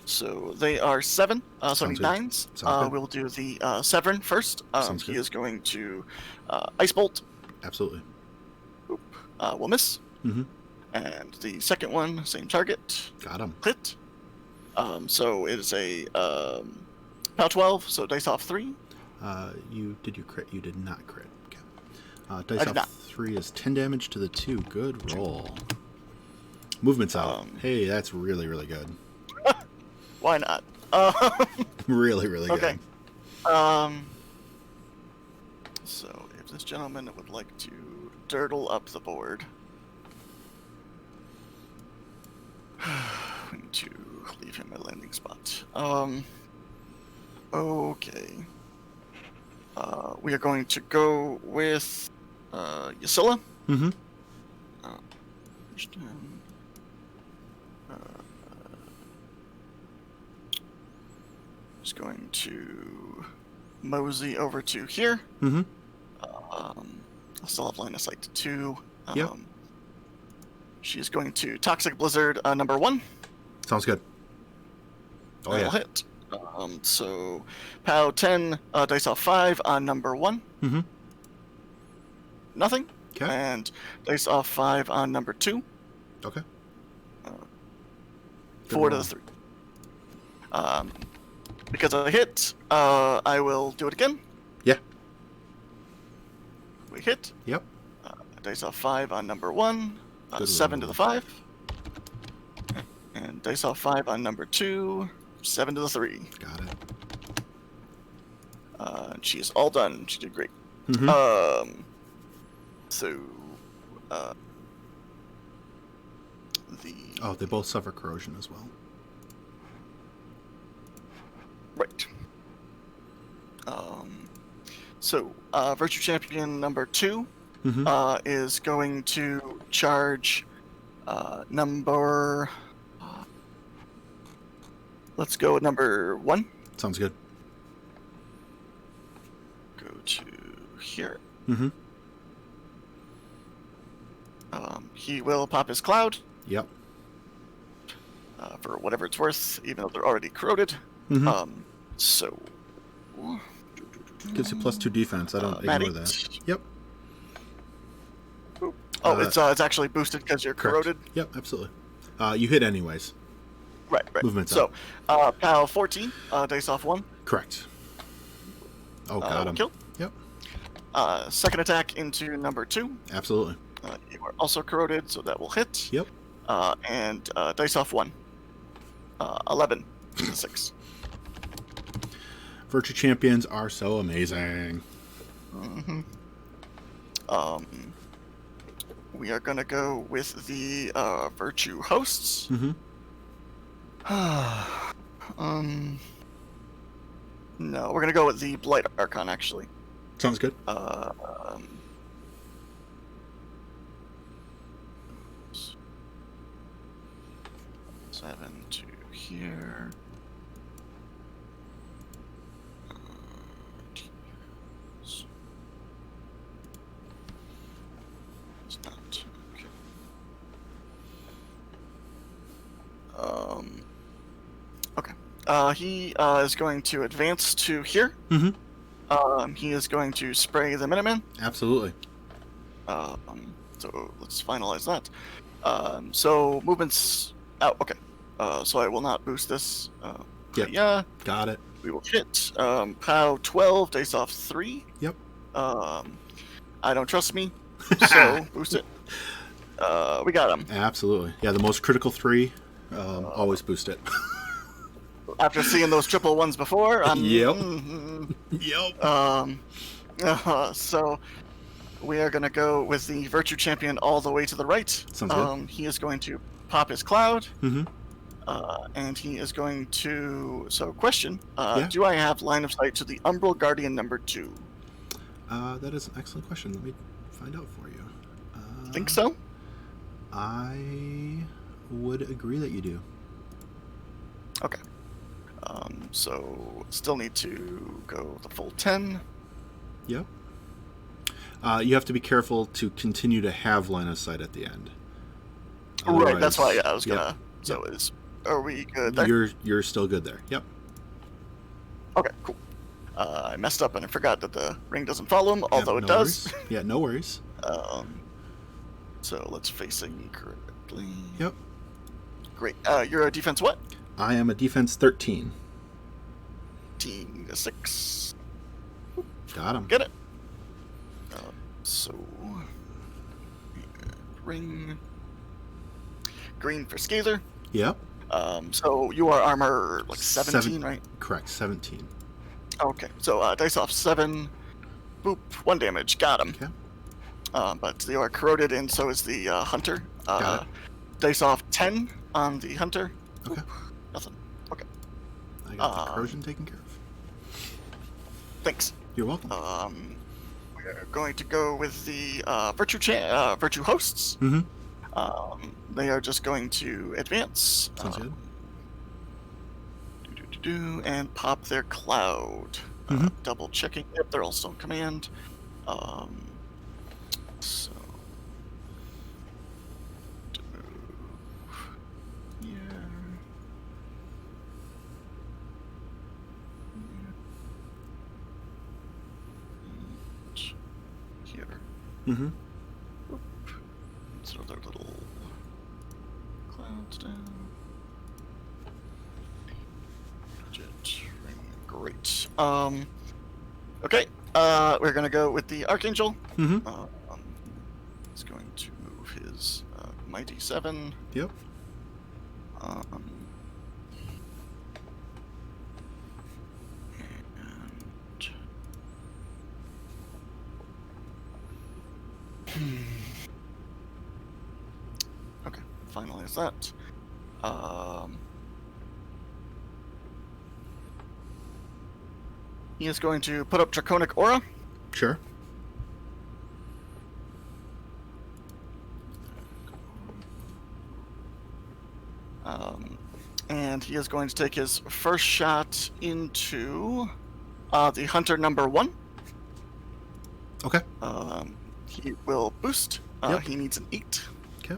So they are 7. Sorry, good. 9s. We'll do the Severin first. He is going to Ice Bolt. Absolutely. Will miss. Mm-hmm. And the second one, same target. Got him. Hit. So it is a POW 12, so dice off 3. You crit? You did not crit. Okay. Dice off not. 3 is 10 damage to the 2. Good roll. Movement's out. Hey, that's really, really good. Why not? Really, really okay. good. So if this gentleman would like to dirtle up the board, we need to leave him a landing spot. Okay. We are going to go with Yssylla. Mm-hmm. Just going to mosey over to here. Mm-hmm. I'll still have line of sight to 2. Yep. She is going to Toxic Blizzard number 1. Sounds good. Oh, That'll yeah. hit. So POW 10, dice off 5 on number 1. Mm-hmm. Nothing. Okay. And dice off 5 on number 2. Okay. 4 to the 3. Because I hit, I will do it again. Yeah. We hit. Yep. Dice off 5 on number 1. 7 to the 5. And dice off 5 on number 2. 7 to the 3. Got it. She is all done. She did great. Mm-hmm. They both suffer corrosion as well. Right. Virtue Champion number 2 is going to charge number... let's go with number 1. Sounds good. Go to here. Mm-hmm. He will pop his cloud. Yep. For whatever it's worth, even though they're already corroded. Mm-hmm. Gives you +2 defense. I don't ignore that. Yep. Oh, it's actually boosted because you're correct. corroded. Yep, absolutely. You hit anyways. Right. Movement's so, POW 14, dice off 1. Correct. Oh, got him. Kill. Yep. Second attack into number 2. Absolutely. You are also corroded, so that will hit. Yep. And dice off 1. 11 to 6. Virtue Champions are so amazing. Mm-hmm. We are gonna go with the Virtue Hosts. Mm-hmm. No, we're gonna go with the Blight Archon, actually. Sounds good. 7 to here. It's not okay. Okay. He is going to advance to here. Mm-hmm. He is going to spray the Minuteman. Absolutely. So let's finalize that. So movements out. Okay. So I will not boost this. Yep. Yeah. Got it. We will hit. POW 12, dice off 3. Yep. I don't trust me, so boost it. We got him. Absolutely. Yeah, the most critical 3. Always boost it. After seeing those triple ones before, Yep. Yep. So we are going to go with the Virtue Champion all the way to the right. Sounds good. He is going to pop his cloud. Mm-hmm. And he is going to... So, question. Yeah. Do I have line of sight to the Umbral Guardian number 2? That is an excellent question. Let me find out for you. Think so? I would agree that you do. Okay. So, still need to go the full 10. Yep. You have to be careful to continue to have line of sight at the end. Right, that's why I was yep. gonna... So, are we good there? You're still good there. Yep. Okay, cool. I messed up and I forgot that the ring doesn't follow him, although it does. Worries. Yeah, no worries. So let's face it correctly. Yep. Great. You're a defense what? I am a defense 13. 6. Got him. Get it. So ring. Green for Scaler. Yep. So you are armor like 17, right? Correct, 17. Okay, so dice off 7. Boop, 1 damage. Got him. Okay. But you are corroded, and so is the hunter. Got it. Dice off 10 on the hunter. Okay. Oop, nothing. Okay. I got the corrosion taken care of. Thanks. You're welcome. We're going to go with the virtue hosts. Mm-hmm. They are just going to advance. Sounds good. And pop their cloud. Mm-hmm. Double checking. Yep, they're also in command. So to move here. Here. Mm-hmm. So their little clouds down. Budget ring. Great. Okay. We're gonna go with the Archangel. Mm-hmm. He's going to move his mighty 7. Yep. Okay, finalize that. He is going to put up Draconic Aura. Sure. And he is going to take his first shot into the Hunter number 1. Okay. He will boost. Yep. He needs an 8. Okay.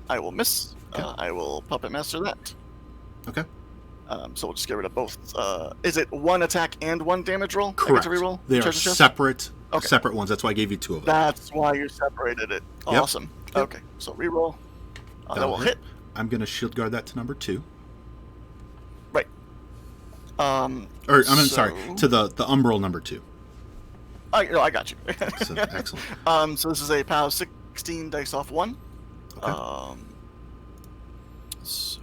I will miss. Okay. I will Puppet Master that. Okay. So we'll just get rid of both. Is it 1 attack and 1 damage roll? Correct. I get to reroll? They are Treasure chest? separate, Okay. separate ones. That's why I gave you 2 of them. That's why you separated it. Yep. Awesome. Yep. Okay, so reroll. That That'll will hit. I'm going to shield guard that to number 2. Right. Or, sorry, to the Umbral number 2. No, I got you. So, excellent. So this is a POW 16 dice off 1. Okay. So,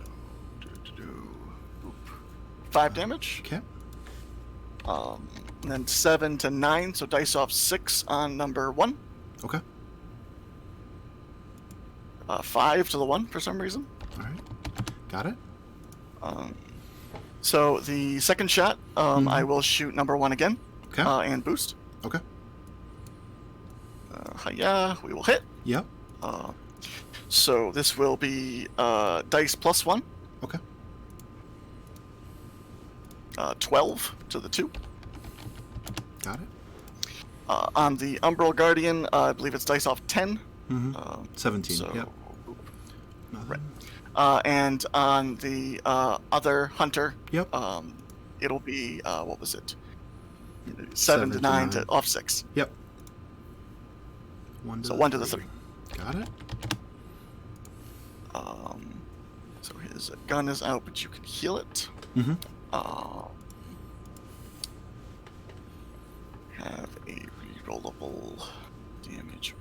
5 damage. Okay. And then 7 to 9, so dice off 6 on number 1. Okay. 5 to the 1 for some reason. All right. Got it. So the second shot, I will shoot number 1 again. Okay. And boost. Okay. Yeah, we will hit. Yep. So this will be dice plus 1. Okay. 12 to the 2. Got it. On the Umbral Guardian, I believe it's dice off 10. Mm-hmm. 17. So, Yep. right. And on the other hunter, Yep. it'll be what was it? 7 to 9 to off 6. Yep. 1 to So the 1 to the 3. 3. Got it. So his gun is out, but you can heal it. Mm-hmm. Have a rerollable damage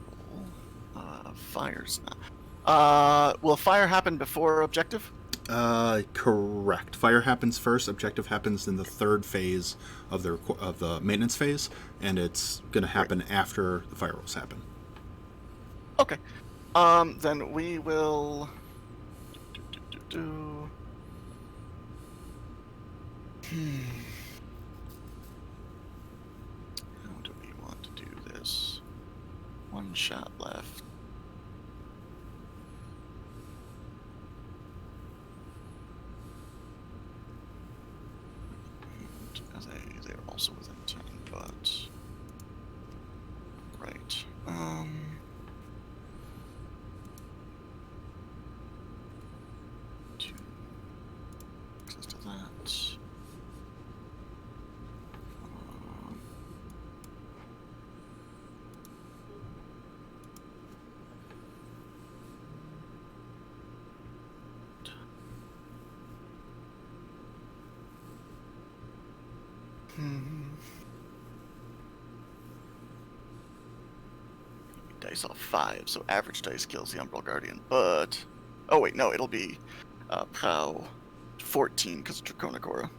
roll. Fire's not. Will fire happen before objective? Correct. Fire happens first. Objective happens in the third phase of the maintenance phase, and it's going to happen after the fire rolls happen. Okay. Then we will. How do we want to do this? One shot left. They're also within 10, but right. Two access to that. Dice off 5, so average dice kills the Umbral Guardian, but... Oh wait, no, it'll be POW 14 because of Draconic Aura.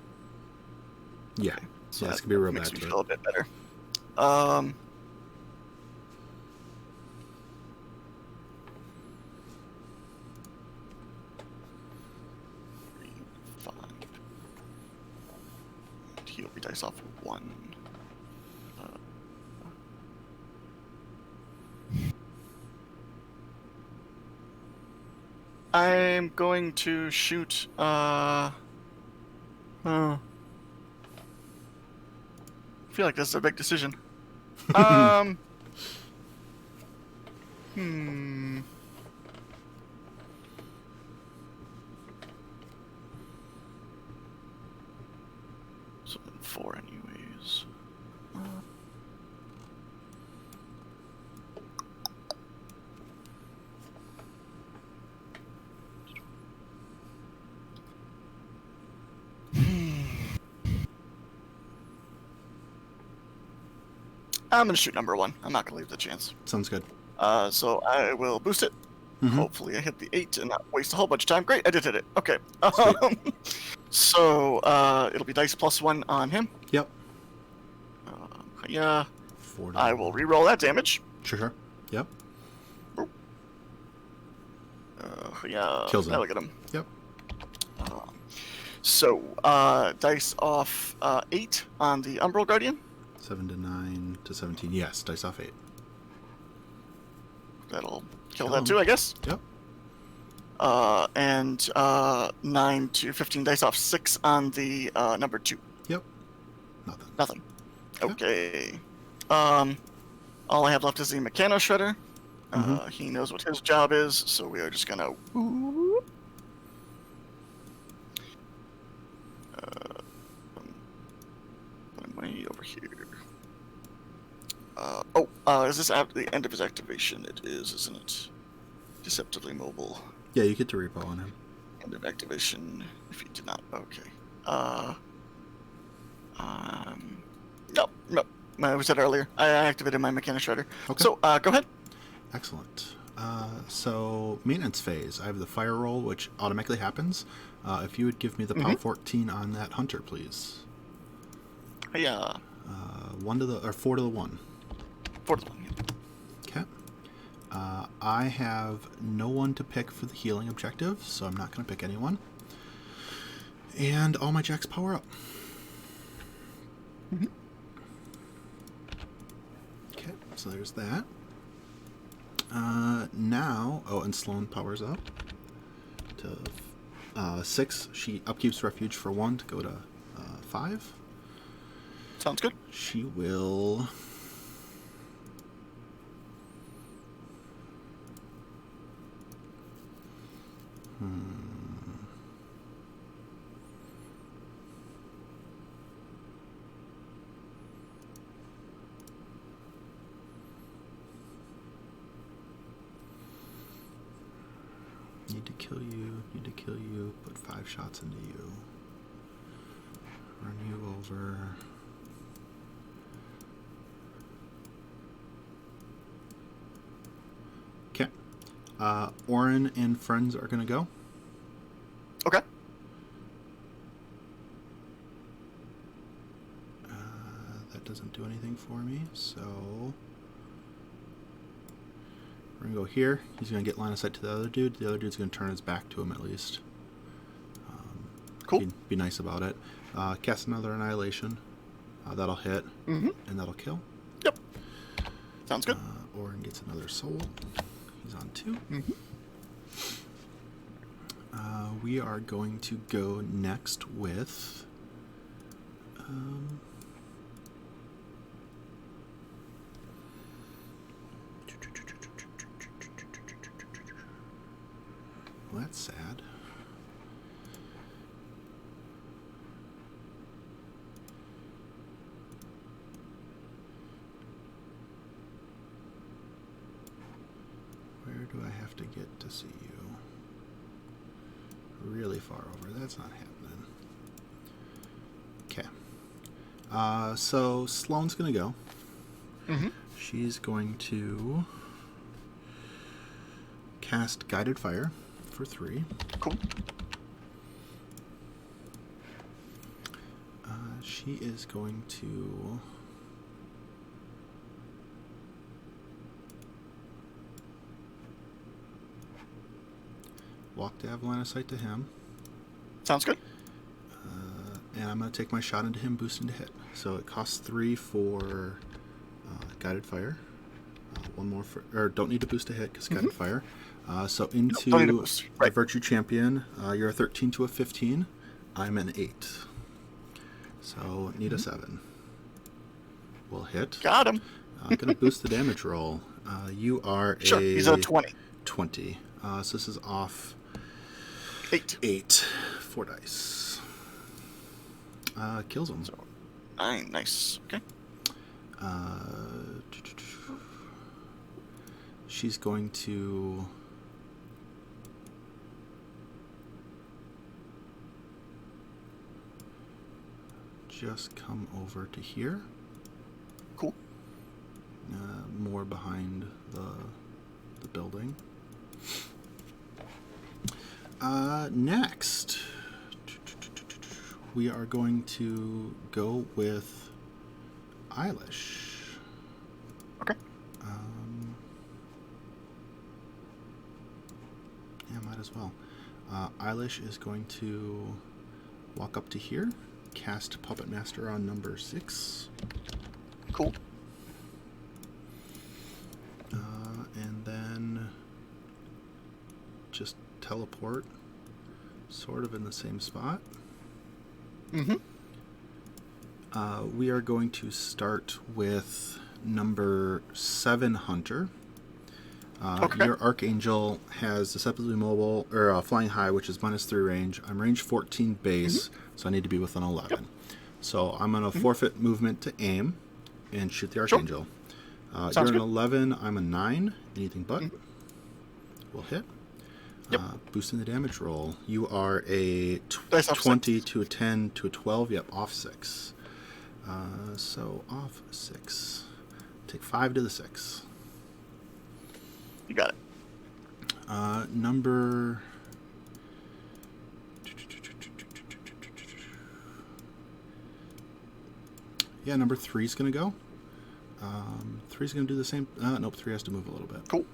Yeah, Okay. So that's that going to be real makes bad me to feel it. a bit better. 3, 5. And he'll be dice off 1. I'm going to shoot, I feel like this is a big decision. So then 4 anyways. I'm gonna shoot number 1. I'm not gonna leave the chance. Sounds good. So I will boost it. Mm-hmm. Hopefully I hit the 8 and not waste a whole bunch of time. Great, I did hit it. Okay. So it'll be dice plus 1 on him. Yep. Yeah. 4 I will re-roll that damage. Sure. Yep. Yeah. Kills him. That'll get him. Yep. So dice off 8 on the Umbral Guardian. 7 to 9 to 17. Yes, dice off 8. That'll kill Kill that him. too, I guess. Yep. And 9 to 15 dice off 6 on the number 2. Yep. Nothing. Okay. All I have left is the Mekanoshredder. He knows what his job is, so we are just gonna. I'm way over here. Is this after the end of his activation? It is, isn't it? Deceptively mobile. Yeah, you get to repo on him. End of activation. If he did not, okay. No. We said earlier. I activated my Mekanoshredder. Okay. So, go ahead. Excellent. So, maintenance phase. I have the fire roll, which automatically happens. If you would give me the POW 14 on that hunter, please. Yeah. 4 to the 1. 4 to 1. Okay. I have no one to pick for the healing objective, so I'm not going to pick anyone. And all my jacks power up. Okay, so there's that. Now, and Sloan powers up to 6. She upkeeps refuge for 1 to go to 5. Sounds good. She will. Need to kill you. Need to kill you. Put 5 shots into you. Run you over. Okay. Orin and friends are going to go. Okay. That doesn't do anything for me, so we're going to go here. He's going to get line of sight to the other dude. The other dude's going to turn his back to him at least. Cool. Be nice about it. Cast another Annihilation. That'll hit, and that'll kill. Yep. Sounds good. Orin gets another soul. He's on 2. We are going to go next with... well, that's sad. Where do I have to get to see you? Really far over. That's not happening. Okay. So Sloan's going to go. She's going to cast Guided Fire for 3. Cool. She is going to walk to have line of sight to him. Sounds good. And I'm going to take my shot into him, boosting to hit. So it costs 3 for Guided Fire. 1 more for... Or don't need to boost to hit, because Guided Fire. So into the Virtue Champion, you're a 13 to a 15. I'm an 8. So need a 7. We'll hit. Got him. I'm going to boost the damage roll. You are Sure, he's a 20. 20. So this is off... 8. 8. 4 dice. Kills him. So, nice. Okay. She's going to... just come over to here. Cool. More behind the building. Next, we are going to go with Eilish. Okay. Yeah, might as well. Eilish is going to walk up to here, cast Puppet Master on number 6. Cool. And then just teleport sort of in the same spot. We are going to start with number 7 Hunter. Okay. Your Archangel has Deceptively Mobile, or Flying High, which is -3 range. I'm range 14 base, so I need to be within 11. Yep. So I'm going to forfeit movement to aim and shoot the Archangel. You're an 11, I'm a 9. Anything but. Will hit. Yep. Boosting the damage roll. You are a 20 to a 10 to a 12. Yep, off 6. So off 6. Take 5 to the 6. You got it. Number... Yeah, number 3 is going to go. 3 is going to do the same... nope, 3 has to move a little bit. Cool.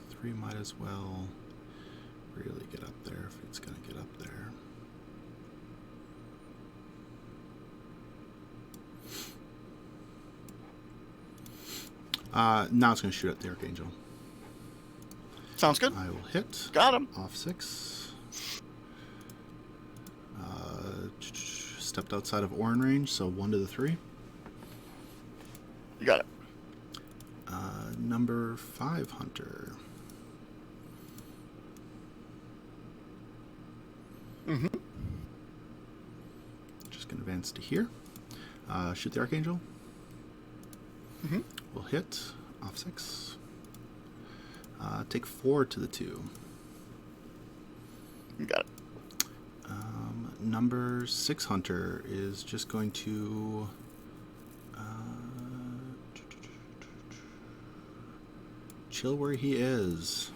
3 might as well really get up there if it's going to get up there. Now it's going to shoot at the Archangel. Sounds good. I will hit. Got him. Off 6. Stepped outside of Orin range, so 1 to the 3. You got it. Number 5 Hunter. Just going to advance to here. Shoot the Archangel. Will hit. Off 6. Take 4 to the 2. You got it. Number 6 Hunter is just going to chill where he is.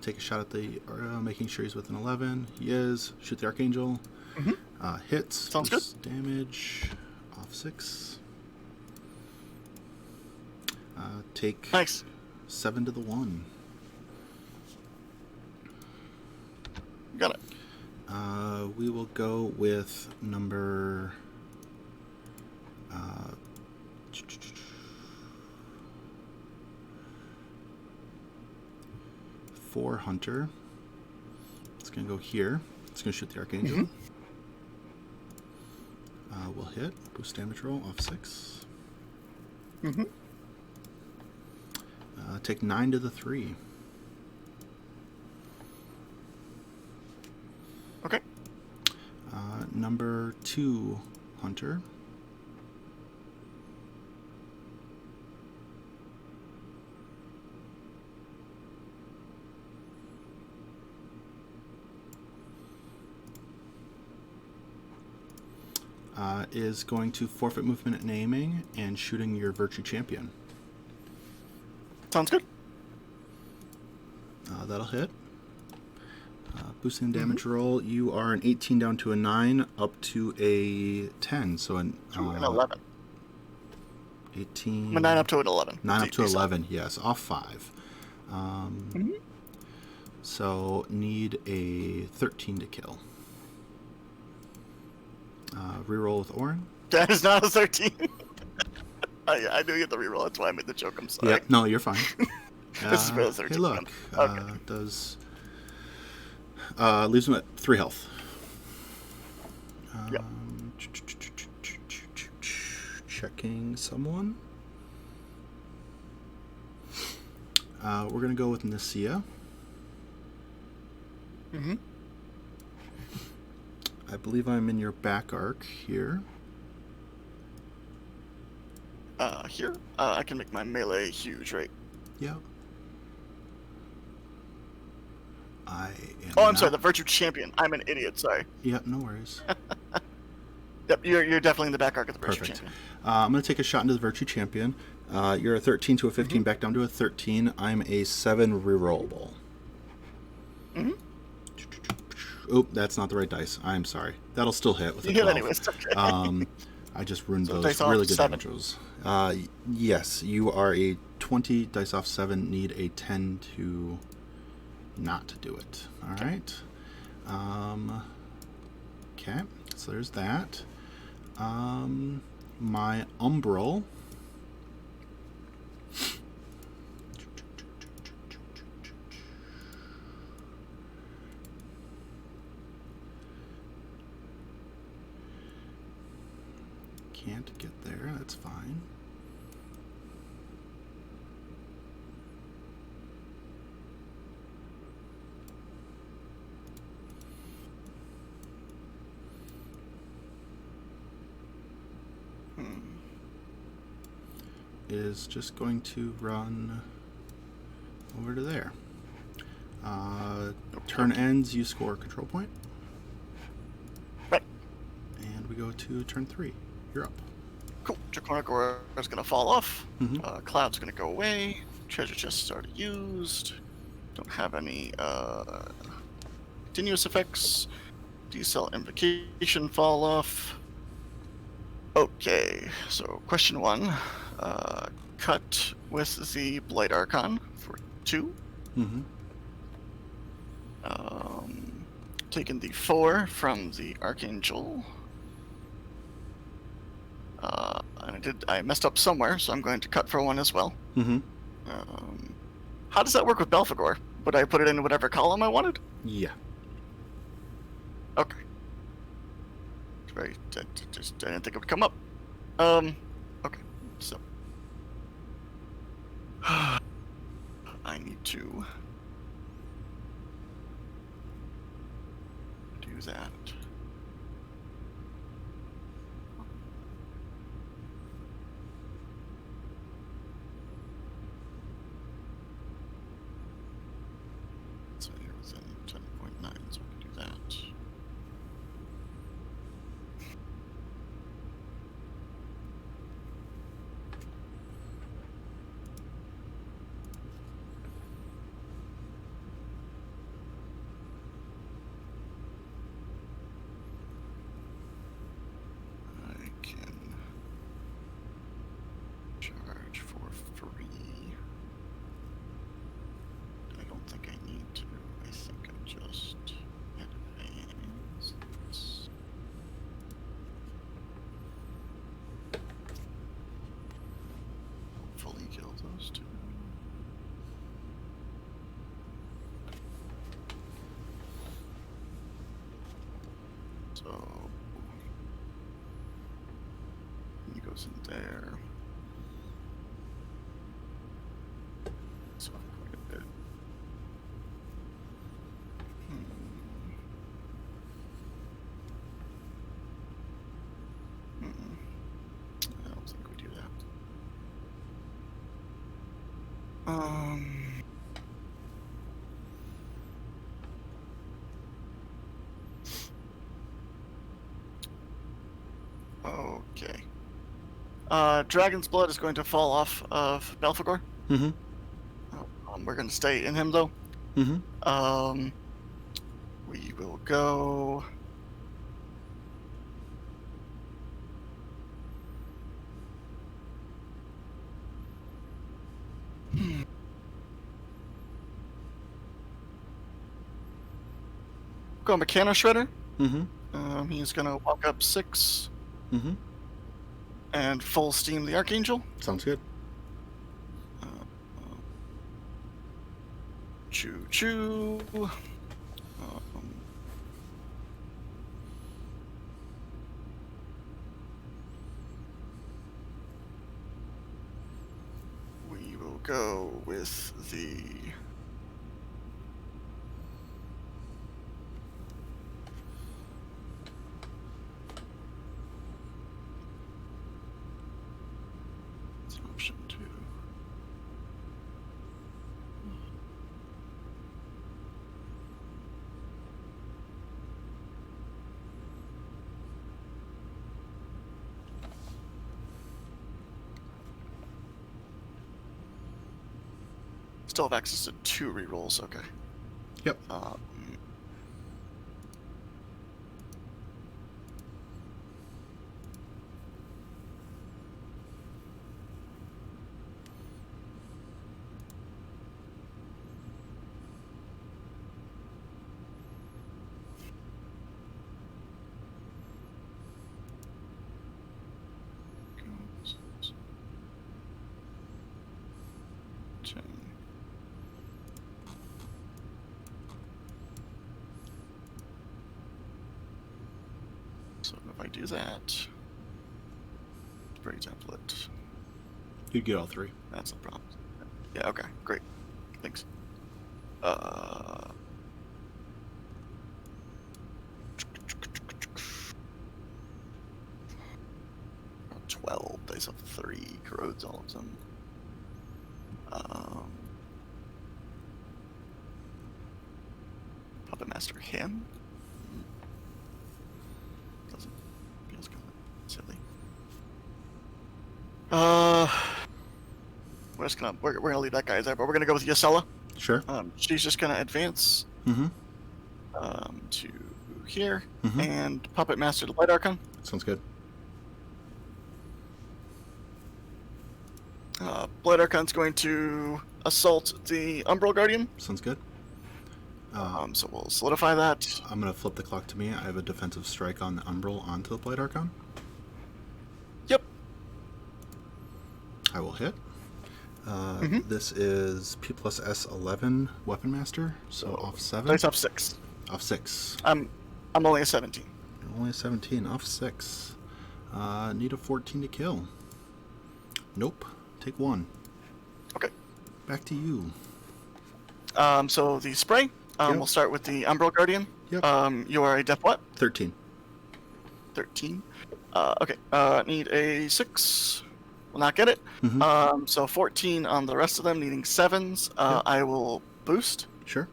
Take a shot at the making sure he's within 11. He is. Shoot the Archangel. Hits. Sounds good. Damage. Off 6. Take Nice. 7 to the 1. Got it. We will go with number 4 Hunter. It's going to go here. It's going to shoot the Archangel. We'll hit. Boost damage roll off 6. Take 9 to the 3. Okay. Number 2 Hunter. Is going to forfeit movement and aiming and shooting your Virtue Champion. Sounds good. That'll hit. Boosting damage roll, you are an 18 down to a 9, up to a 10. So an 11. 18. I'm a 9 up to an 11. 9 up to 11, yes, off 5. So need a 13 to kill. Reroll with Orin. That is not a 13. I knew you had the reroll. That's why I made the joke. I'm sorry. Yeah, no, you're fine. This is really 13. Hey, look. Okay. Does leaves him at 3 health. Yep. Checking someone. We're gonna go with Nicia. I believe I'm in your back arc here. Here, I can make my melee huge, right? Yeah. I am. Oh, I'm sorry, the Virtue Champion. I'm an idiot. Sorry. Yeah, no worries. Yep, you're definitely in the back arc of the Virtue Perfect. Champion. I'm going to take a shot into the Virtue Champion. You're a 13 to a 15, back down to a 13. I'm a 7 rerollable. Oop, that's not the right dice. I'm sorry. That'll still hit with a 12. Anyways, okay. I just ruined So those dice off really good 7. damage rolls. Yes, you are a 20, dice off 7, need a 10 to not do it. All right. Okay, so there's that. My Umbral. Can't get there, that's fine. Is just going to run over to there. Turn ends, you score a control point. Right. And we go to turn 3. You're up. Cool. Draconic Aura is going to fall off. Cloud's going to go away. Treasure chest is already used. Don't have any continuous effects. Decel Invocation fall off. Okay, so question 1. Cut with the Blight Archon for 2. Taking the 4 from the Archangel. I messed up somewhere, so I'm going to cut for 1 as well. How does that work with Belphegor? Would I put it in whatever column I wanted? Yeah. Okay. Right. I didn't think it would come up. Okay. So I need to do that. So he goes in there. So quite a bit. I don't think we do that. Okay. Dragon's Blood is going to fall off of Belphegor. Mm-hmm. We're going to stay in him, though. Mm-hmm. We will go... Go Mekanoshredder. Mm-hmm. He's going to walk up 6. Mm-hmm. And full steam the Archangel. Sounds good. Choo. We will go with the... It's an option 2. Still have access to 2 rerolls, okay. Yep. So if I do that, spray template, You'd get all 3. that's the problem. Yeah, okay, great. Thanks. 12 dice of 3 corrodes all of them. Puppet Master him. Doesn't feels kind of silly. We're gonna leave that guy there, but we're gonna go with Yssylla. Sure. She's just gonna advance. Mm-hmm. To here Mhm. and Puppet Master the Blight Archon. Sounds good. Blight Archon's going to assault the Umbral Guardian. Sounds good. So we'll solidify that. I'm going to flip the clock to me. I have a defensive strike on the Umbral onto the Blight Archon. Yep. I will hit. Mhm. This is P plus S11 Weapon Master, so off 7. Dice off 6. Off 6. I'm only a 17. Only a 17, off 6. Need a 14 to kill. Nope. Take 1. Okay. Back to you. So the spray. Yep. We'll start with the Umbral Guardian. Yep. You are a def what? 13. 13. Okay. Need a 6. Will not get it. Mhm. So 14 on the rest of them, needing 7s. Yep. I will boost. Sure.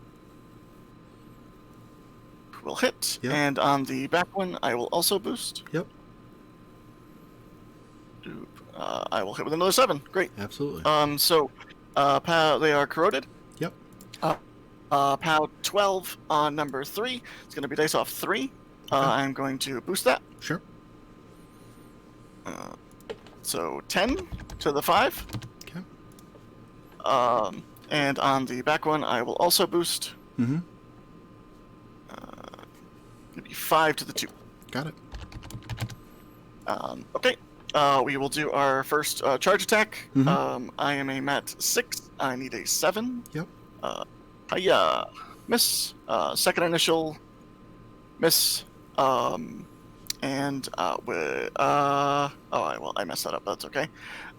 Will hit. Yep. And on the back one, I will also boost. Yep. I will hit with another 7. Great. Absolutely. So, they are corroded. Yep. POW 12 on number 3. It's going to be dice off 3. I'm going to boost that. Sure. So 10 to the 5. Okay. And on the back one, I will also boost. Mm-hmm. Maybe 5 to the 2. Got it. Okay. We will do our first charge attack. Mhm. I am a mat 6. I need a 7. Yep. Hiya. Miss. Second initial. Miss. And I messed that up. That's okay.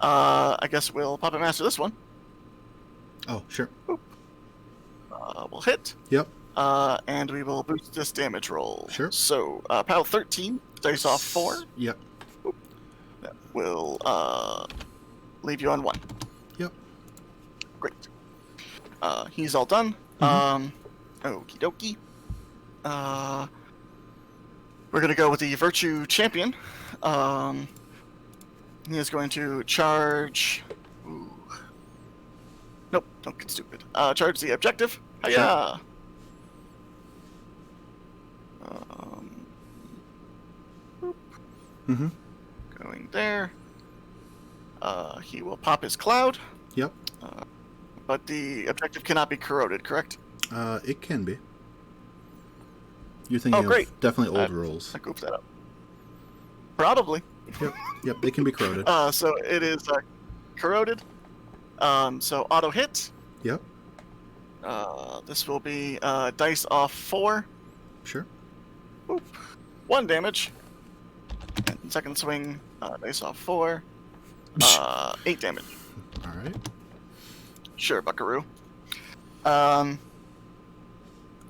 I guess we'll Puppet Master this one. Oh, sure. We'll hit. Yep. And we will boost this damage roll. Sure. So, POW 13, dice off 4. Yep. That will leave you on 1. Yep. Great. He's all done. Okie dokie. We're going to go with the Virtue Champion. He is going to charge... Ooh. Nope, don't get stupid. Charge the objective. Hiya! Going there. He will pop his cloud. Yep. But the objective cannot be corroded, correct? It can be. You're thinking of definitely old rules. I goofed that up. Probably. Yep, they can be corroded. So it is corroded. So auto hit. Yep. This will be dice off 4. Sure. Boop. 1 damage. And second swing, dice off 4. 8 damage. Alright. Sure, buckaroo.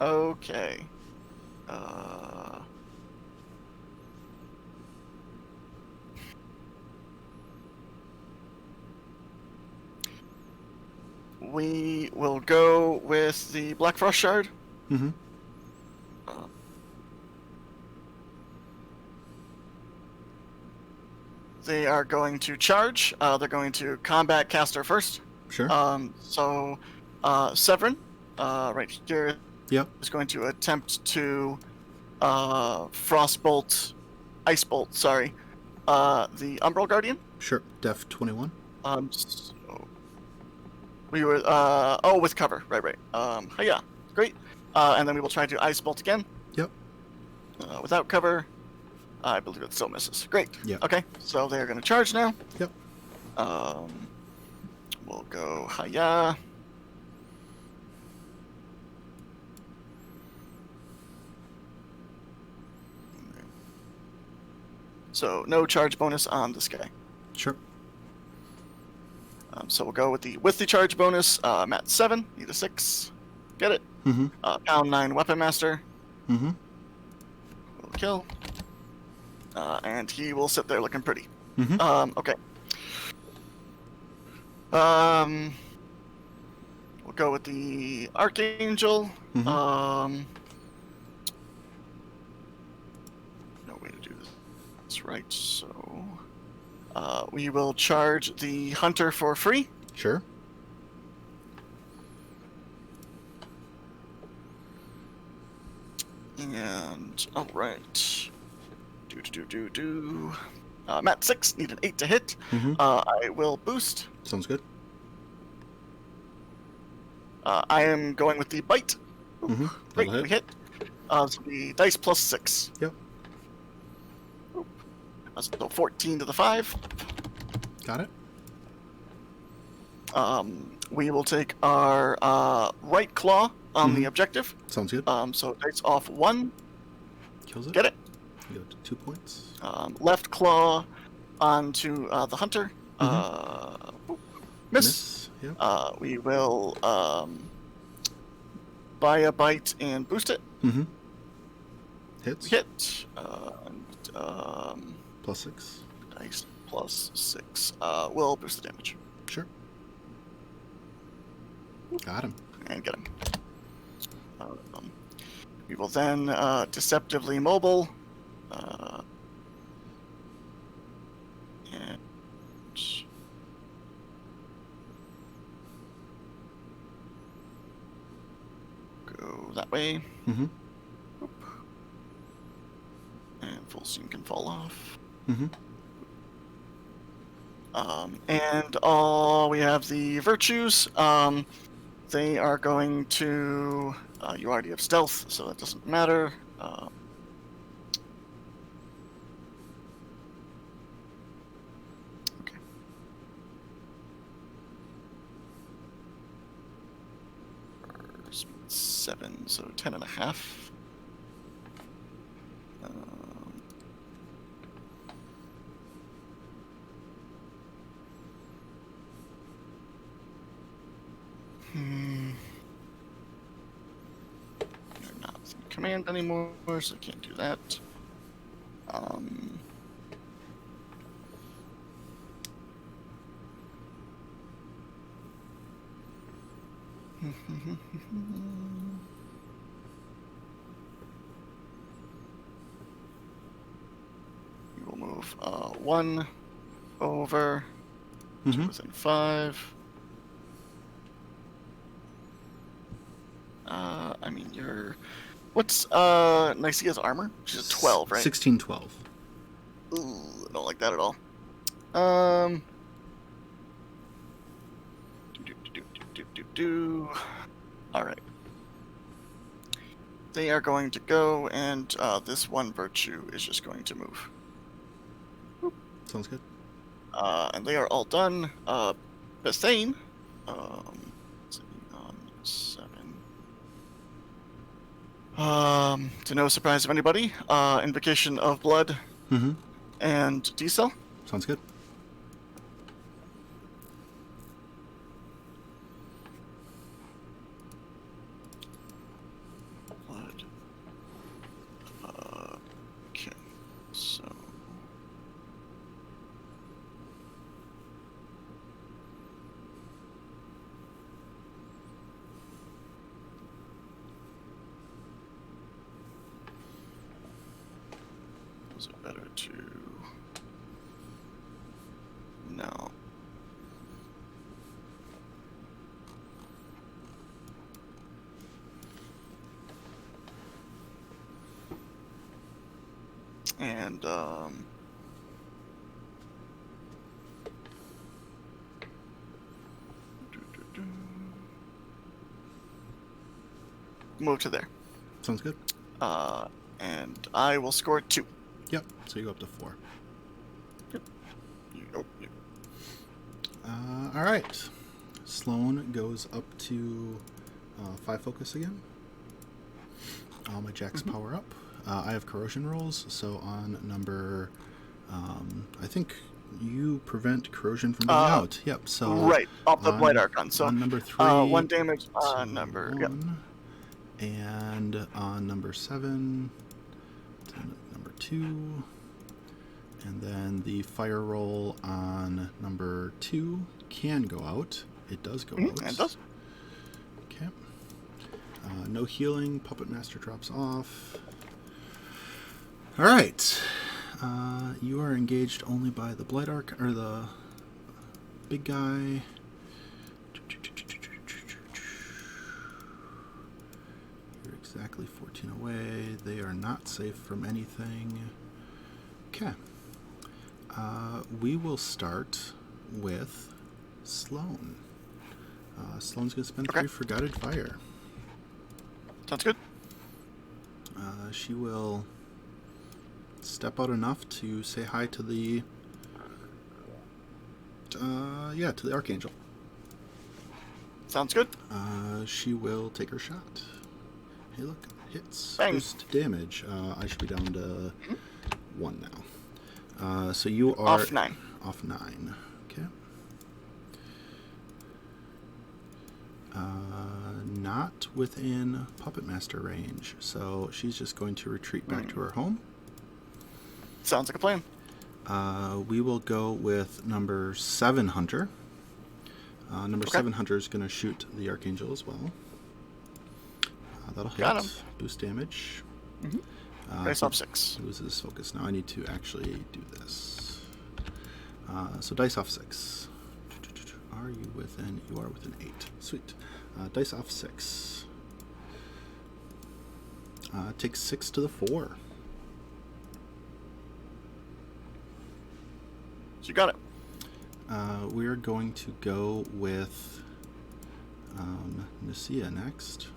Okay. We will go with the Blackfrost Shard. Mm-hmm. They are going to charge. They're going to combat caster first. Sure. Severin, right here, Yep. is going to attempt to Frostbolt, Icebolt, sorry, the Umbral Guardian. Sure. Def 21. So we were with cover, right. Yeah, great. And then we will try to Icebolt again. Yep. Without cover, I believe it still misses. Great. Yeah. Okay, so they're going to charge now. Yep. We'll go hiya. So no charge bonus on this guy. Sure. So we'll go with the charge bonus. Matt 7, need a 6. Get it. Mm-hmm. Pound 9 Weapon Master. Mm-hmm. Will kill. And he will sit there looking pretty. Mm-hmm. Okay. We'll go with the Archangel. Mm-hmm. No way to do this. That's right. So we will charge the Hunter for free. Sure. And all right. Matt 6, need an 8 to hit. Mm-hmm. I will boost. Sounds good. I am going with the bite. Mm-hmm. Great, we hit. So the dice plus 6. Yep. So 14 to the 5. Got it. We will take our right claw on the objective. Sounds good. So dice off 1. Kills it. Get it. You go to 2 points. Left claw onto the hunter. Miss. Yep. We will buy a bite and boost it. Mm-hmm. Hits. Hit. Plus 6. Dice plus 6. Will boost the damage. Sure. Got him. And get him. We will then deceptively mobile. And go that way. Mm-hmm. And full scene can fall off. Mm-hmm. And we have the virtues. They are going to. You already have stealth, so that doesn't matter. Okay. 7, so 10.5. You're not in command anymore, so I can't do that. We will move 1 over to within 5. I mean, you're... What's Nicia's armor? She's a 12, right? 16, 12. Ooh, I don't like that at all. Alright. They are going to go, and this one virtue is just going to move. Sounds good. And they are all done. Bethayne, on 7. To no surprise of anybody, Invocation of Blood and D-Cell. Sounds good. Blood. Okay, so... Is it better to... No. And, move to there. Sounds good. And I will score 2. Yep. So you go up to 4. Yep. All right. Sloan goes up to 5 focus again. All my jacks power up. I have corrosion rolls, so on number... I think you prevent corrosion from being out. Yep, so... Right, off the Blight Archon. So on number 3... 1 damage on number... 1, Yep. And on number 7... to number 2... And then the fire roll on number 2 can go out. It does go out. It does. Okay. No healing. Puppet Master drops off. All right. You are engaged only by the Blight Arc, or the big guy. You're exactly 14 away. They are not safe from anything. Okay. We will start with Sloan. Sloan's going to spend 3 for Guided Fire. Sounds good. She will step out enough to say hi to the... to the Archangel. Sounds good. She will take her shot. Hey, look. Hits. Bang. Boost damage. I should be down to 1 now. So you are... Off 9. Off 9. Okay. Not within Puppet Master range, so she's just going to retreat back to her home. Sounds like a plan. We will go with number 7 Hunter. Number 7 Hunter is going to shoot the Archangel as well. That'll hit. Got him. Boost damage. Dice off 6. Loses focus. Now I need to actually do this. So dice off 6. Are you within? You are within 8. Sweet. Dice off 6. Take 6 to the 4. So you got it. We're going to go with Nicia next.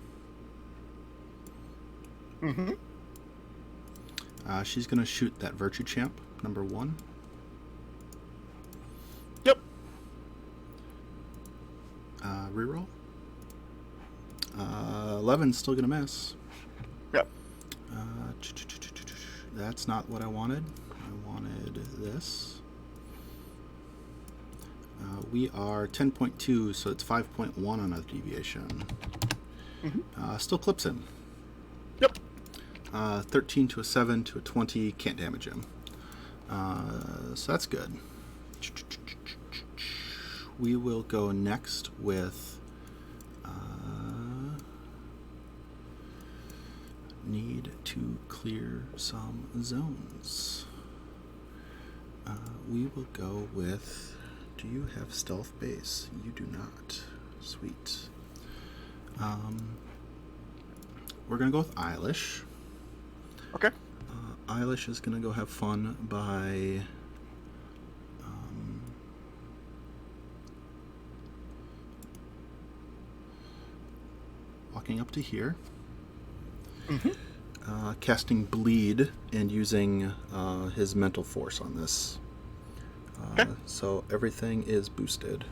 She's going to shoot that Virtue Champ, number 1. Yep. Reroll. 11's still going to miss. Yep. That's not what I wanted. I wanted this. We are 10.2, so it's 5.1 on a deviation. Still clips him. Yep. 13 to a 7 to a 20, can't damage him. So that's good. We will go next with... need to clear some zones. We will go with... Do you have stealth base? You do not. Sweet. We're going to go with Eilish. Okay. Eilish is going to go have fun by... walking up to here. Casting Bleed and using his mental force on this. Okay. So everything is boosted.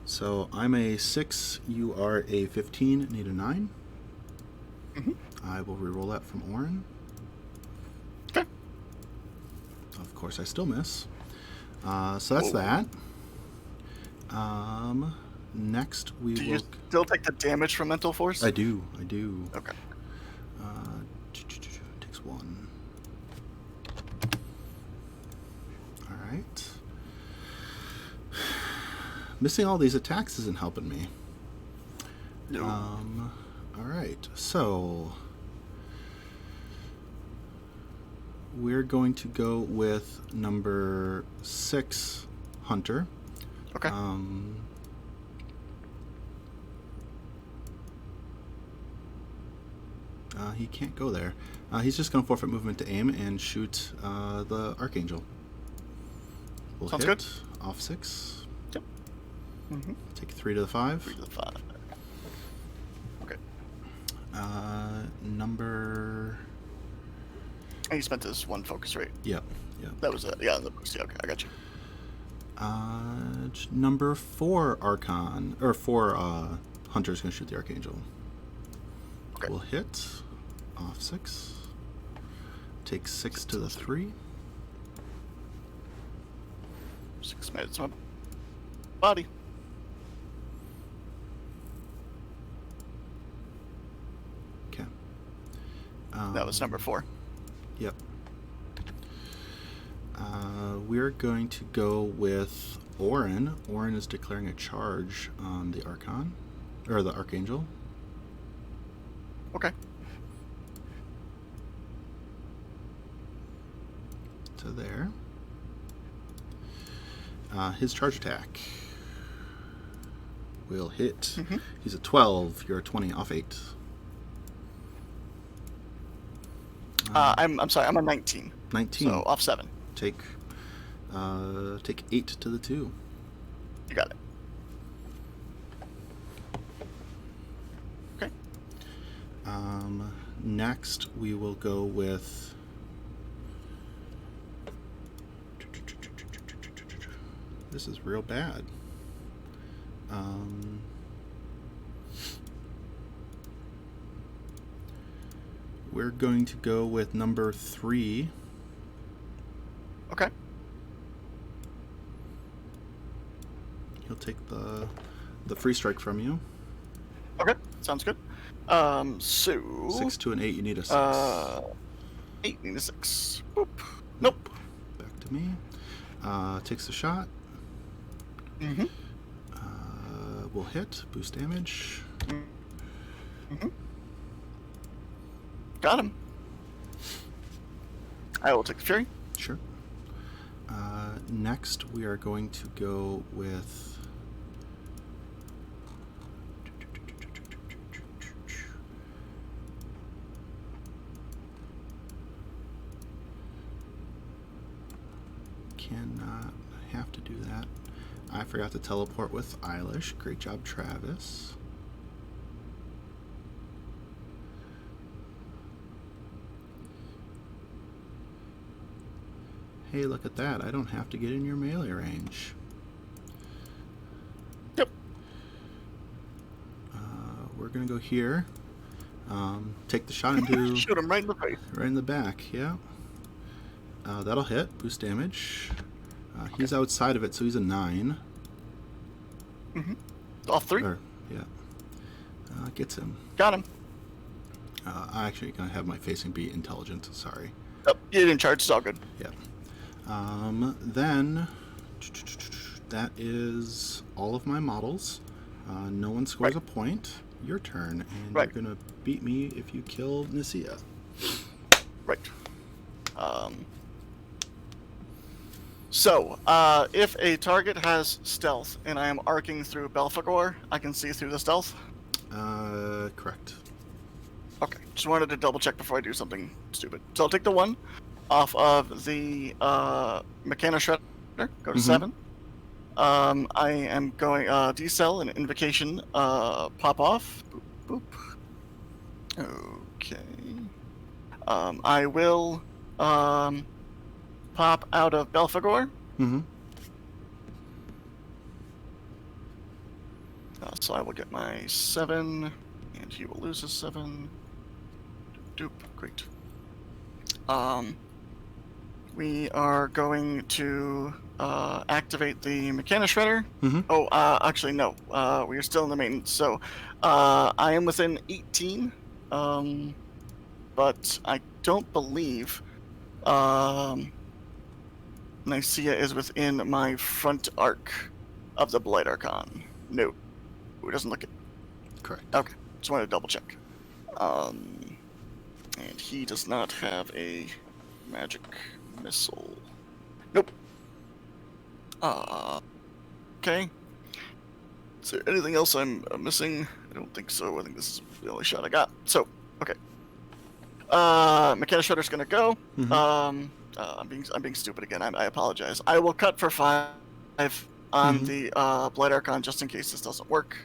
So I'm a 6, you are a 15, need a 9. I will reroll that from Orin. Okay. Of course I still miss. So that's that. Next we Do will... you still take the damage from mental force? I do. Okay. Takes 1. Alright. Missing all these attacks isn't helping me. No. Alright, so... we're going to go with number 6, Hunter. Okay. He can't go there. He's just going to forfeit movement to aim and shoot the Archangel. We'll Sounds hit. good. Off 6. Yep. Take 3 to the 5. 3 to the 5. Okay. Number... And he spent his 1 focus rate. Yep. That was it. Yeah, the boost. Yeah, okay, I got you. Number 4 Archon, or 4 Hunter's going to shoot the Archangel. Okay. We'll hit. Off 6. Take 6 to the 3. 6 minutes. My body. Okay. That was number 4. Yep. We're going to go with Orin. Orin is declaring a charge on the Archon, or the Archangel. Okay. To there. His charge attack will hit. He's a 12. You're a 20. Off 8. I'm sorry. I'm a 19. 19. So off 7. Take 8 to the 2. You got it. Okay. Next, we will go with... This is real bad. We're going to go with number 3. Okay. He'll take the free strike from you. Okay. Sounds good. So 6 to an 8, you need a 6. 8 need a 6. Boop. Nope. Back to me. Takes the shot. Will hit. Boost damage. Got him. I will take the fury. Sure. Next, we are going to go with... Cannot have to do that. I forgot to teleport with Eilish. Great job, Travis. Hey, look at that. I don't have to get in your melee range. Yep. We're going to go here. Take the shot into... Shoot him right in the face. Right in the back, yeah. That'll hit. Boost damage. He's outside of it, so he's a 9. All 3? Yeah. Gets him. Got him. I'm actually going to have my facing be intelligent. Sorry. Oh, you didn't charge. It's all good. Yeah. Then that is all of my models. No one scores a point. Your turn, and you're going to beat me if you kill Nicia. Right. So, if a target has stealth and I am arcing through Belphegor, I can see through the stealth? Correct. Okay, just wanted to double check before I do something stupid. So I'll take the 1 off of the Mekanoshredder, go to 7. I am going decel and invocation pop off. Boop, boop. Okay. I will pop out of Belphegor. So I will get my 7, and he will lose his 7. Doop. Great. We are going to activate the Mekanoshredder. Oh, actually, no. We are still in the maintenance. So I am within 18, but I don't believe Nicia is within my front arc of the Blight Archon. No. It doesn't look it. Correct. Okay. Just wanted to double check. And he does not have a magic missile. Nope. Okay. Is there anything else I'm missing? I don't think so. I think this is the only shot I got. So, okay. Mekanoshredder's gonna go. I'm being stupid again. I apologize. I will cut for 5 on the Blight Archon just in case this doesn't work.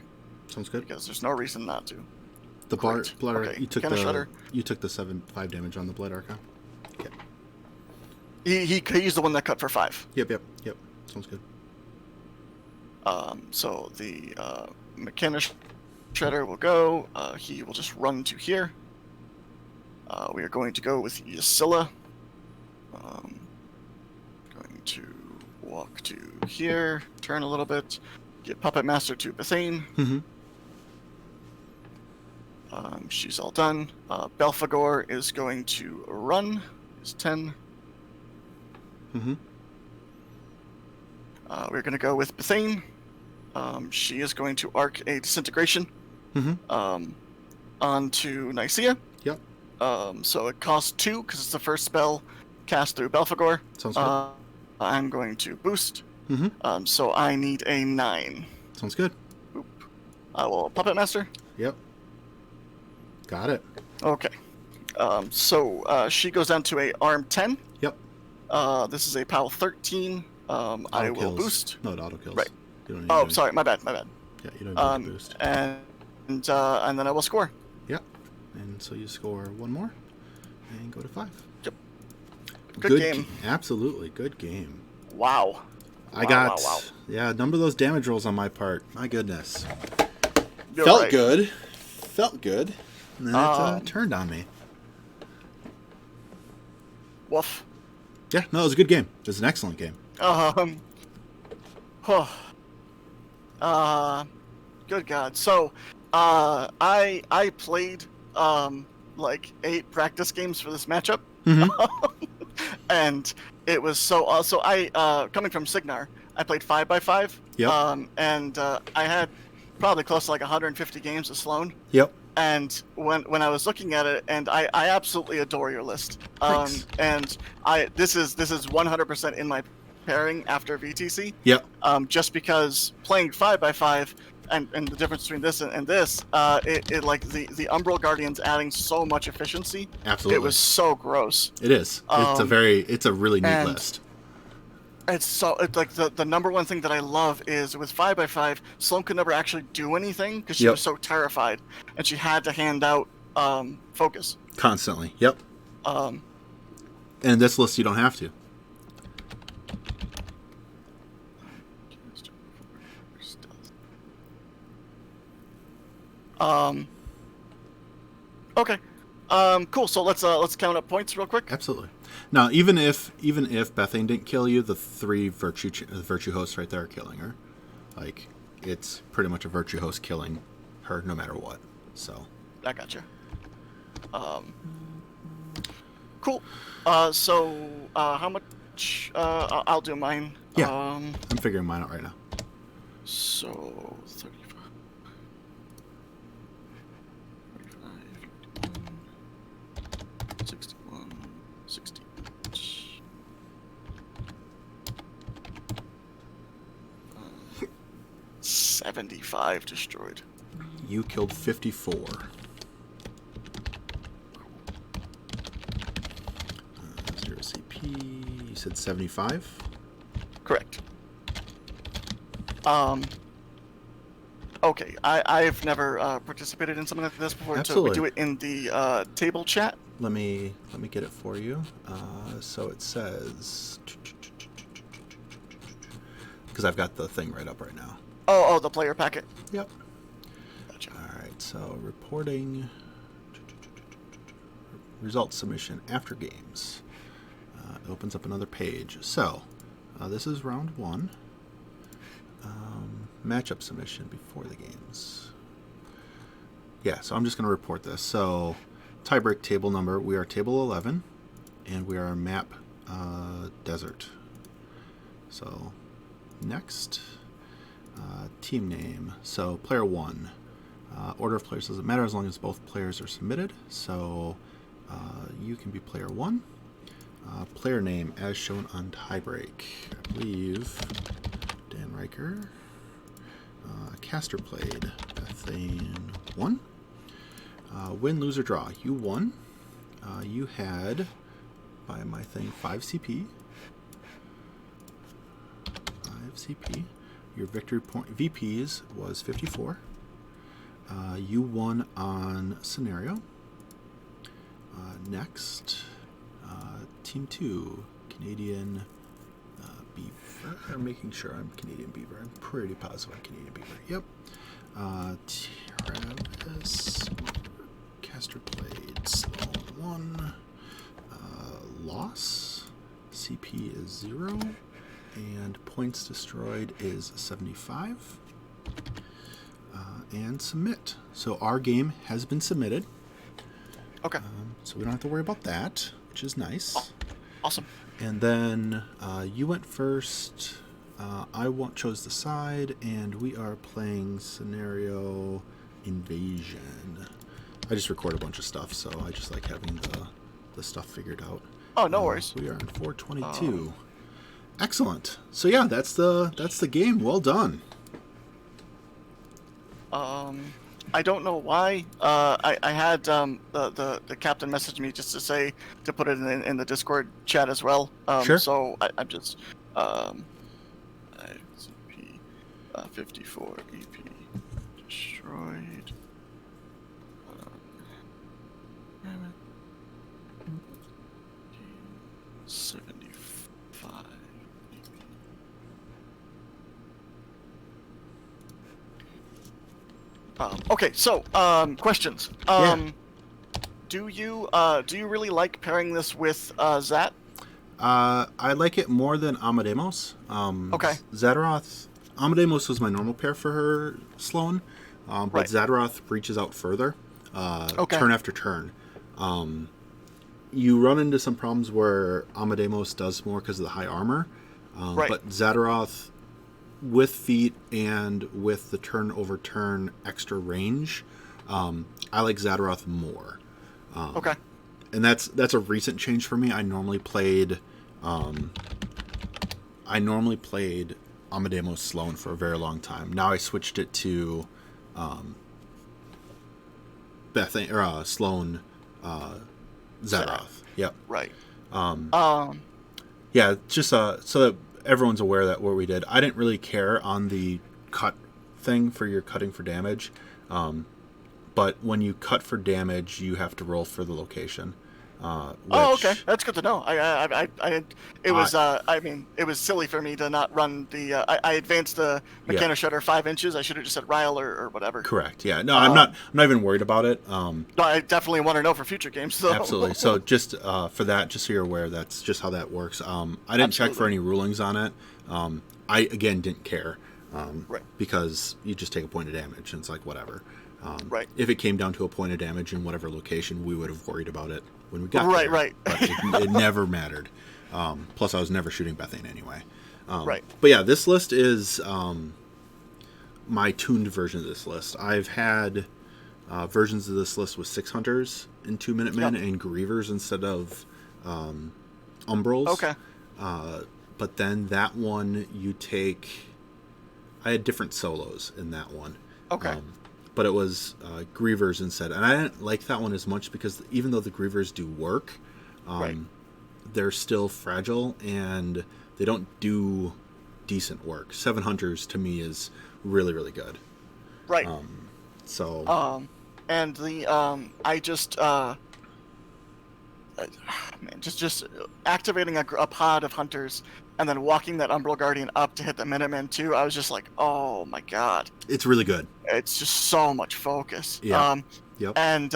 Sounds good. Because there's no reason not to. The Blight okay. you took the 7/5 damage on the Blight Archon. Okay. He's the one that cut for 5. Yep. Sounds good. So the Mekanoshredder will go. He will just run to here. We are going to go with Yssylla. Going to walk to here, turn a little bit, get Puppet Master to Bethayne. She's all done. Belphegor is going to run. Is 10. We're going to go with Bethayne. She is going to arc a Disintegration onto Nicia. Yep. So it costs 2 because it's the first spell cast through Belphegor. Sounds good. I'm going to boost. So I need a 9. Sounds good. Oop. I will Puppet Master. Yep. Got it. Okay. So she goes down to a arm 10. Yep. This is a POW 13. I will boost. No, it auto kills. Right. You don't need sorry, my bad. Yeah, you don't need to boost. And then I will score. Yep. And so you score 1 more and go to 5. Yep. Good game. Absolutely good game. Wow. Wow. Yeah, number those damage rolls on my part. My goodness. Felt good. And then it turned on me. Woof. Yeah, no, it was a good game. It was an excellent game. Good God. So, I played like 8 practice games for this matchup, and it was so. I coming from Cygnar, I played 5x5. Yep. And I had probably close to like 150 games of Sloan. Yep. And when I was looking at it, and I absolutely adore your list. Thanks. And this is 100% in my pairing after VTC. Yep. Just because playing 5x5 and the difference between this and this, it like the Umbral Guardian's adding so much efficiency. Absolutely. It was so gross. It is. It's a really neat list. It's like the number one thing that I love is with 5x5, Sloan could never actually do anything because she was so terrified, and she had to hand out focus constantly. Yep. And in this list, you don't have to. Okay. Cool. So let's count up points real quick. Absolutely. Now, even if Bethayne didn't kill you, the 3 virtue hosts right there are killing her. Like, it's pretty much a virtue host killing her no matter what. So I gotcha. Cool. So how much? I'll do mine. Yeah. I'm figuring mine out right now. So 35, 61, 60. 75 destroyed. You killed 54. Zero CP. You said 75? Correct. Okay, I've never participated in something like this before. Absolutely. So we do it in the table chat. Let me get it for you. So it says, because I've got the thing right up right now. Oh, the player packet. Yep. Gotcha. All right. So reporting result submission after games. It opens up another page. So this is round 1. Matchup submission before the games. Yeah, so I'm just going to report this. So, tiebreak table number, we are table 11, and we are map desert. So, next, team name. So, player 1. Order of players doesn't matter as long as both players are submitted. So, you can be player 1. Player name, as shown on tiebreak. I believe Dan Riker. Caster played Bethayne 1. Win, lose, or draw. You won. You had, by my thing, 5 CP. 5 CP. Your victory point VPs was 54. You won on scenario. Next, Team 2, Canadian Beaver. I'm making sure I'm Canadian Beaver. I'm pretty positive I'm Canadian Beaver. Yep. Travis. Caster played Sloan 1. Loss. CP is 0. And points destroyed is 75. And submit. So our game has been submitted. Okay. So we don't have to worry about that, which is nice. Oh, awesome. And then you went first. I chose the side, and we are playing scenario invasion. I just record a bunch of stuff, so I just like having the stuff figured out. Oh, no worries. We are in 422. Excellent. So yeah, that's the game. Well done. I don't know why. I had the captain message me just to say to put it in the Discord chat as well. Sure. So I'm just CP 54 EP destroyed. 75. Okay, so questions. Yeah. Do you really like pairing this with Zat? I like it more than Amademos. Okay. Zadaroth. Amademos was my normal pair for her, Sloan. But Right. Zadaroth reaches out further. Okay. Turn after turn. You run into some problems where Amademos does more because of the high armor. Right. But Zadaroth, with feet and with the turn over turn extra range, I like Zadaroth more. Okay. And that's a recent change for me. I normally played Amademos Sloan for a very long time. Now I switched it to Bethayne or Sloan Zadaroth. Yep. Right. Yeah, just so that everyone's aware that what we did. I didn't really care on the cut thing for your cutting for damage. But when you cut for damage, you have to roll for the location. Okay, that's good to know. It was silly for me to not run the. I advanced the Mekanoshredder 5 inches. I should have just said Ryle or whatever. Correct. Yeah. No, I'm not even worried about it. No, I definitely want to know for future games. So. Absolutely. So just for that, just so you're aware, that's just how that works. I didn't check for any rulings on it. I again didn't care. because you just take a point of damage, and it's like whatever. If it came down to a point of damage in whatever location, we would have worried about it when we got there. But it never mattered. Plus, I was never shooting Bethayne anyway. But yeah, this list is my tuned version of this list. I've had versions of this list with 6 hunters and 2 Minutemen and Grievers instead of Umbrals. Okay. But then that one, I had different solos in that one. Okay. But it was Grievers instead. And I didn't like that one as much because even though the Grievers do work, they're still fragile and they don't do decent work. 7 hunters to me is really, really good. Right. And the I just just activating a pod of hunters and then walking that Umbral Guardian up to hit the Minuteman too. I was just like, oh my god, it's really good. It's just so much focus. And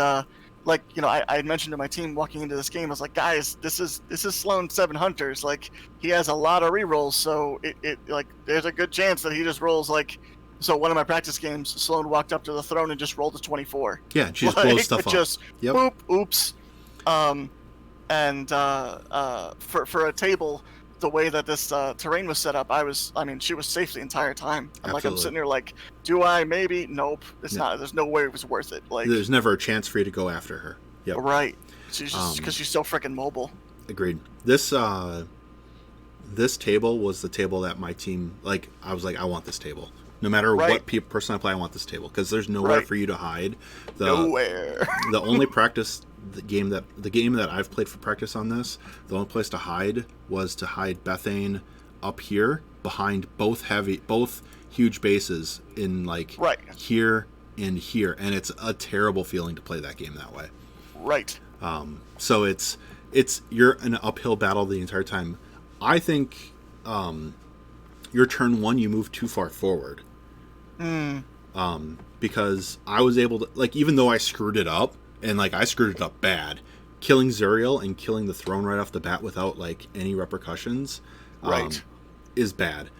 like, you know, I had mentioned to my team walking into this game, I was like, guys, this is Sloan 7 hunters. Like, he has a lot of rerolls, so it like there's a good chance that he just rolls like. So one of my practice games, Sloan walked up to the throne and just rolled a 24. Yeah, she just blows stuff up. Just boop, oops. For a table, the way that this terrain was set up, she was safe the entire time. I'm sitting there like, do I? Maybe? Nope. It's not. There's no way it was worth it. Like, there's never a chance for you to go after her. Yep. Right. She's just because she's so freaking mobile. Agreed. This table was the table that my team, like, I was like, I want this table. No matter what person I play, I want this table because there's nowhere for you to hide. Nowhere. The only the game that I've played for practice on this, the only place to hide was to hide Bethayne up here behind both huge bases in like here and here, and it's a terrible feeling to play that game that way. Right. So it's you're in an uphill battle the entire time. I think your turn 1 you move too far forward. Because I was able to, like, even though I screwed it up, and like I screwed it up bad, killing Zuriel and killing the throne right off the bat without like any repercussions is bad.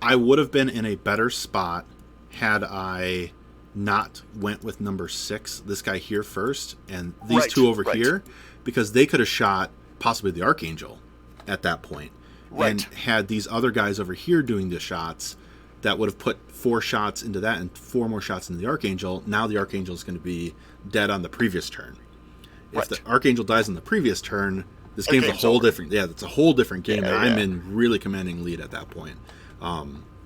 I would have been in a better spot had I not went with number 6, this guy here first, and these two over here, because they could have shot possibly the Archangel at that point. And had these other guys over here doing the shots, that would have put 4 shots into that and 4 more shots into the Archangel. Now the Archangel is going to be dead on the previous turn. If the Archangel dies on the previous turn, this game's a whole different. Yeah, it's a whole different game, and I'm in really commanding lead at that point.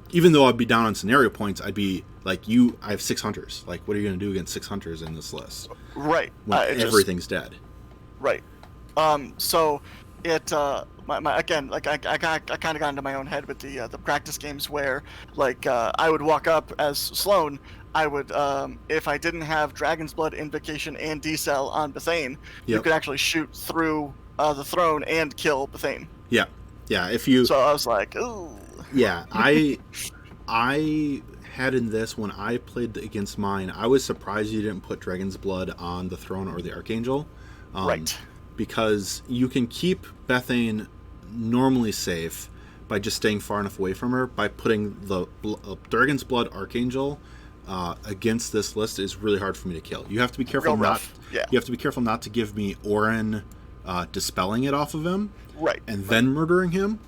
Even though I'd be down on scenario points, I'd be like, I have 6 hunters. Like, what are you going to do against 6 hunters in this list? Right. When everything's dead. Right. So it. Again, like I kind of got into my own head with the practice games where, like, I would walk up as Sloan. I would, if I didn't have Dragon's Blood, Invocation, and D-Cell on Bethayne, you could actually shoot through the throne and kill Bethayne. Yeah, if you. So I was like, ooh. Yeah, I had in this when I played against mine. I was surprised you didn't put Dragon's Blood on the throne or the Archangel. Right. Because you can keep Bethayne normally safe by just staying far enough away from her. By putting the Dragon's Blood Archangel against this list is really hard for me to kill. You have to be careful You have to be careful not to give me Orin dispelling it off of him, and then murdering him.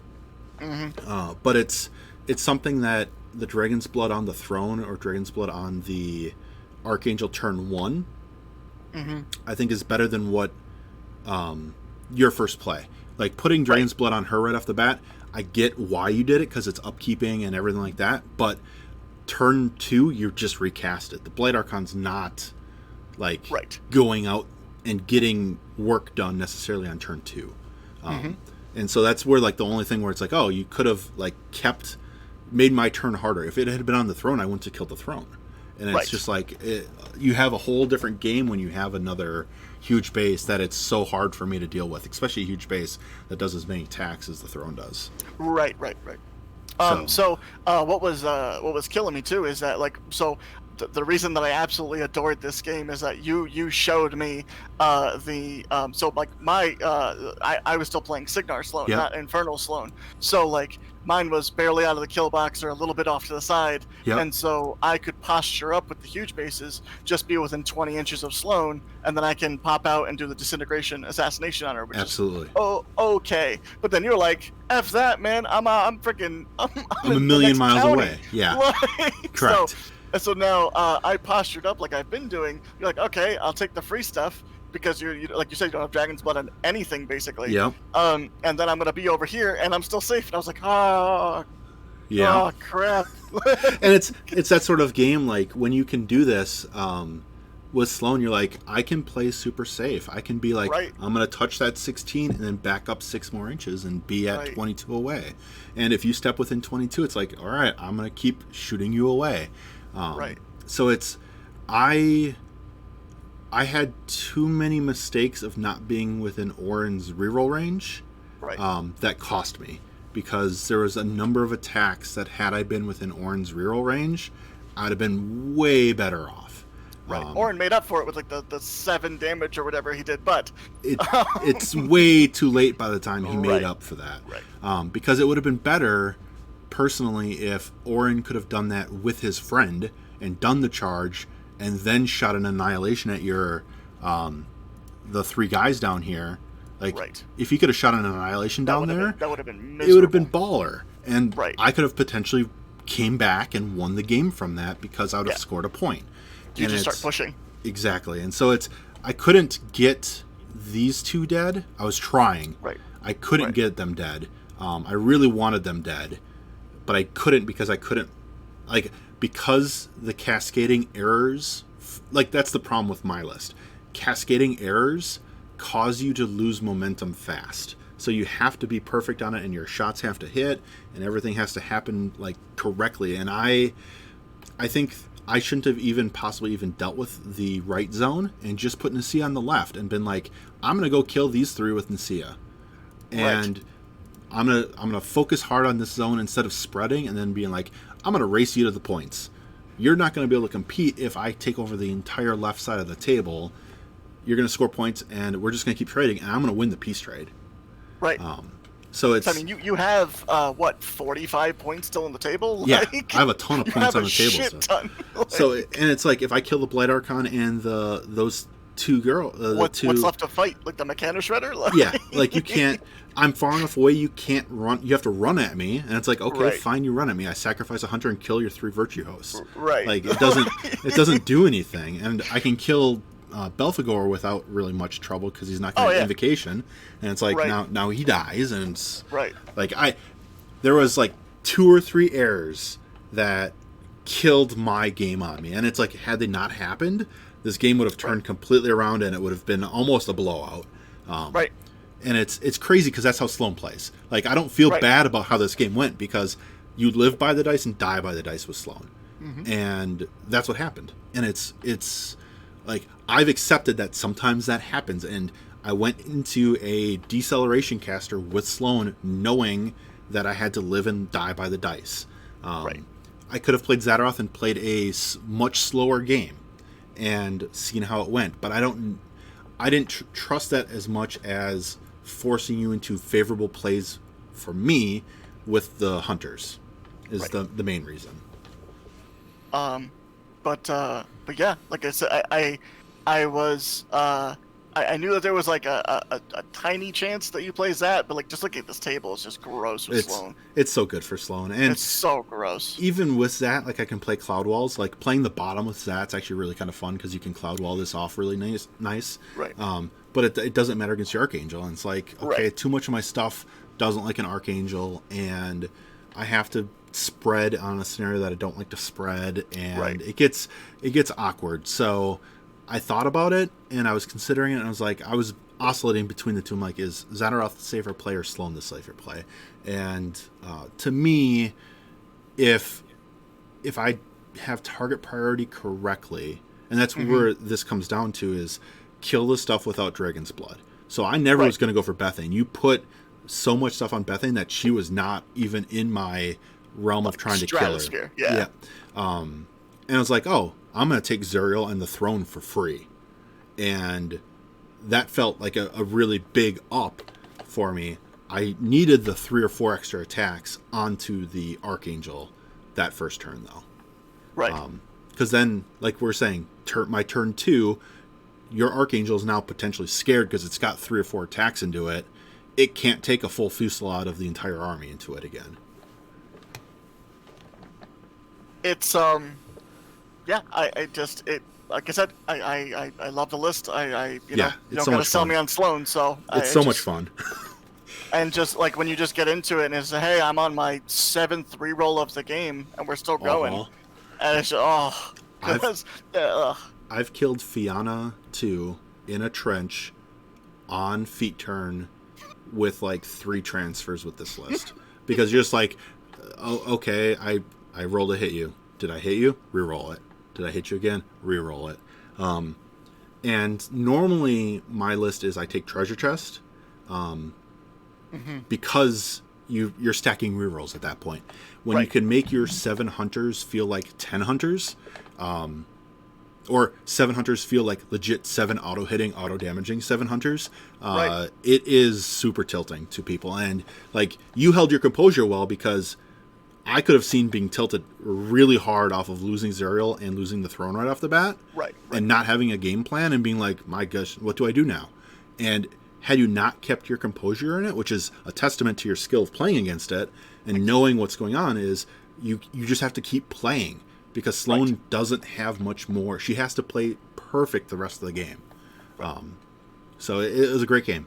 But it's something that the Dragon's Blood on the throne or Dragon's Blood on the Archangel turn 1, I think is better than what your first play. Like, putting Dragon's Blood on her right off the bat, I get why you did it, because it's upkeeping and everything like that, but turn 2, you just recast it. The Blight Archon's not, like, going out and getting work done necessarily on turn 2. And so that's where, like, the only thing where it's like, oh, you could have, like, made my turn harder. If it had been on the throne, I wouldn't have killed the throne. And it's just like, you have a whole different game when you have another huge base that it's so hard for me to deal with, especially a huge base that does as many attacks as the throne does. Right. So what was killing me too is that, like, so the reason that I absolutely adored this game is that you showed me so, like, I was still playing Cygnar Sloan, not Infernal Sloan. So, like, mine was barely out of the kill box or a little bit off to the side. Yep. And so I could posture up with the huge bases, just be within 20 inches of Sloan, and then I can pop out and do the Disintegration assassination on her, which Absolutely. is, okay. But then you're like, F that, man. I'm freaking... I'm a million miles away. Yeah. Correct. So now I postured up like I've been doing. You're like, okay, I'll take the free stuff, because you like you said, you don't have Dragon's Blood on anything, basically. Yep. And then I'm going to be over here, and I'm still safe. And I was like, yeah. Oh, crap. And it's that sort of game, like, when you can do this with Sloan, you're like, I can play super safe. I can be like, I'm going to touch that 16 and then back up 6 more inches and be at 22 away. And if you step within 22, it's like, all right, I'm going to keep shooting you away. So it's... I had too many mistakes of not being within Orin's reroll range that cost me, because there was a number of attacks that, had I been within Orin's reroll range, I'd have been way better off. Orin made up for it with like the 7 damage or whatever he did, but it's way too late by the time he made up for that. Because it would have been better, personally, if Orin could have done that with his friend and done the charge, and then shot an annihilation at your the 3 guys down here. Like, if he could have shot an annihilation down there, that would have been miserable. It would have been baller. And I could have potentially came back and won the game from that, because I would have scored a point. You just start pushing. Exactly. And so I couldn't get these 2 dead. I was trying. I couldn't get them dead. I really wanted them dead, but I couldn't, because because the cascading errors, like, that's the problem with my list. Cascading errors cause you to lose momentum fast. So you have to be perfect on it, and your shots have to hit, and everything has to happen, like, correctly. And I think I shouldn't have even possibly dealt with the right zone and just put Nicia on the left and been like, I'm going to go kill these 3 with Nicia. And I'm gonna focus hard on this zone instead of spreading, and then being like, I'm going to race you to the points. You're not going to be able to compete if I take over the entire left side of the table. You're going to score points, and we're just going to keep trading, and I'm going to win the peace trade. So it's... I mean, you have, 45 points still on the table? Yeah, I have a ton of points on the table. Shit ton. And it's like, if I kill the Blight Archon and those 2 girls... What's left to fight? Like the Mekanoshredder? Yeah, like, you can't... I'm far enough away, you can't run. You have to run at me, and it's like, okay, fine, you run at me. I sacrifice a hunter and kill your 3 virtue hosts. Like, it doesn't do anything. And I can kill Belphegor without really much trouble, because he's not going to invocation. And it's like, now he dies, and it's like, there was like 2 or 3 errors that killed my game on me. And it's like, had they not happened, this game would have turned completely around, and it would have been almost a blowout. And it's crazy, because that's how Sloan plays. Like, I don't feel bad about how this game went, because you live by the dice and die by the dice with Sloan. And that's what happened. And it's like, I've accepted that sometimes that happens. And I went into a deceleration caster with Sloan knowing that I had to live and die by the dice. I could have played Zadaroth and played a much slower game and seen how it went. But I didn't trust that as much as forcing you into favorable plays for me with the hunters is the main reason. But yeah, like I said, I was I knew that there was like a tiny chance that you play Zat, but like, just looking at this table, it's just gross with Sloan. It's so good for Sloan, and it's so gross. Even with Zat, like, I can play Cloud Walls. Like, playing the bottom with Zat's actually really kind of fun, because you can Cloud Wall this off really nice. But it doesn't matter against your Archangel, and it's like, okay, too much of my stuff doesn't like an Archangel, and I have to spread on a scenario that I don't like to spread, and it gets awkward. So I thought about it, and I was considering it, and I was like, I was oscillating between the two. I'm like, is Zadaroth the safer play or Sloan the safer play? And to me, if I have target priority correctly, and that's where this comes down to, is kill the stuff without Dragon's Blood. So I never was going to go for Bethayne. You put so much stuff on Bethayne that she was not even in my realm of trying to kill her. Yeah. And I was like, oh, I'm going to take Zuriel and the throne for free. And that felt like a really big up for me. I needed the 3 or 4 extra attacks onto the Archangel that first turn, though. Right. Because then, like we're saying, my turn 2, your Archangel is now potentially scared because it's got 3 or 4 attacks into it. It can't take a full fusillade of the entire army into it again. It's yeah. Like I said, I love the list. You don't gotta sell me on Sloan, so it's so much fun. And just like when you just get into it and it's hey, I'm on my 7th reroll of the game and we're still going, and it's I've killed Fianna 2 in a trench on feet turn with like 3 transfers with this list because you're just like, oh, okay, I rolled to hit you. Did I hit you? Reroll it. Did I hit you again? Reroll it. And normally my list is I take treasure chest because you're stacking rerolls at that point. When you can make your 7 hunters feel like 10 hunters, or 7 hunters feel like legit 7 auto-hitting, auto-damaging 7 hunters, it is super tilting to people. And like you held your composure well because I could have seen being tilted really hard off of losing Zuriel and losing the throne right off the bat. Right. And not having a game plan and being like, my gosh, what do I do now? And had you not kept your composure in it, which is a testament to your skill of playing against it and knowing what's going on, is you just have to keep playing because Sloan doesn't have much more. She has to play perfect the rest of the game. So it was a great game.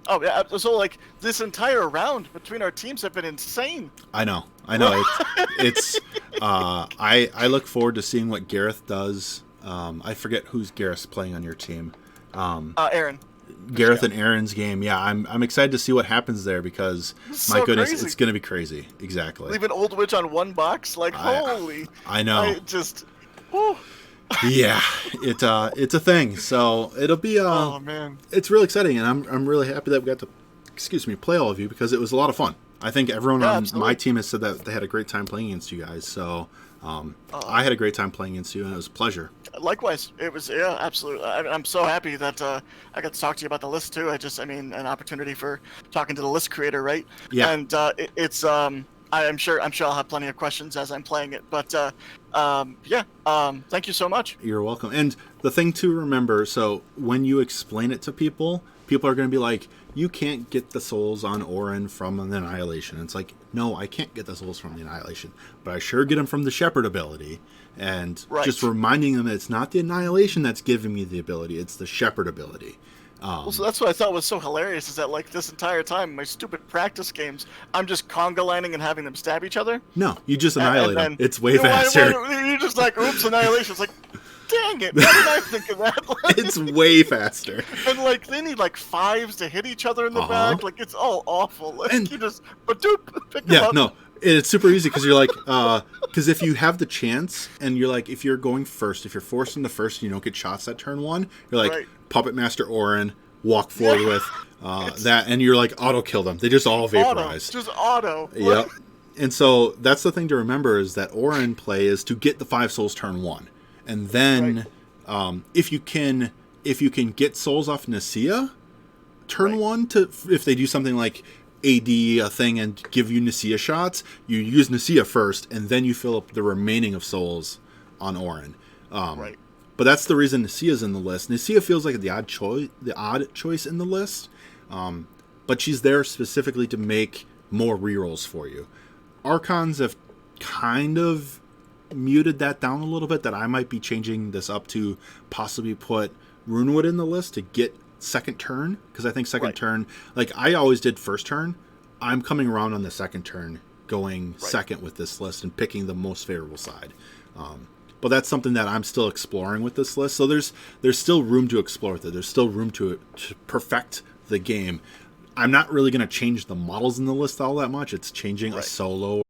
Oh yeah, so like this entire round between our teams have been insane. I know. It's I look forward to seeing what Gareth does. I forget who's Gareth playing on your team. Aaron. Gareth and Aaron's game. Yeah, I'm excited to see what happens there because my goodness, it's going to be crazy. Exactly. Leave an old witch on one box, like holy. I know. Whew. Yeah, it's a thing. So it'll be oh man, it's really exciting, and I'm really happy that we got to play all of you because it was a lot of fun. I think everyone on my team has said that they had a great time playing against you guys. So I had a great time playing against you, and it was a pleasure. Likewise, it was absolutely. I'm so happy that I got to talk to you about the list too. an opportunity for talking to the list creator, right? Yeah. And it's I'm sure I'll have plenty of questions as I'm playing it, but thank you so much. You're welcome. And the thing to remember, so when you explain it to people are going to be like, you can't get the souls on Orin from an Annihilation. And it's like, no, I can't get the souls from the Annihilation, but I sure get them from the Shepherd ability. And just reminding them that it's not the Annihilation that's giving me the ability, it's the Shepherd ability. So that's what I thought was so hilarious, is that like this entire time, my stupid practice games, I'm just conga lining and having them stab each other. No, you just annihilate them. It's way faster. You're just like, oops, Annihilation. It's like, dang it, why didn't I think of that? It's way faster. And like they need like 5s to hit each other in the back. Like it's all awful. Like you just pick them up. No. It's super easy because you're like, because if you have the chance and you're like, if you're going first, if you're forced into first and you don't get shots at turn 1, you're like, Puppet Master Orin, walk forward with that, and you're like, auto kill them. They just all vaporize. Just auto. Yep. And so that's the thing to remember is that Orin play is to get the 5 souls turn 1. And then if you can get souls off Nicia turn 1, if they do something like AD a thing and give you Nicia shots, you use Nicia first, and then you fill up the remaining of souls on Orin. But that's the reason Nicia's in the list. Nicia feels like the odd choice in the list, but she's there specifically to make more rerolls for you. Archons have kind of muted that down a little bit, that I might be changing this up to possibly put Runewood in the list to get second turn, because I think second turn, like I always did first turn, I'm coming around on the second turn, going second with this list and picking the most favorable side. But that's something that I'm still exploring with this list. So there's still room to explore with it. There's still room to perfect the game. I'm not really going to change the models in the list all that much. It's changing a solo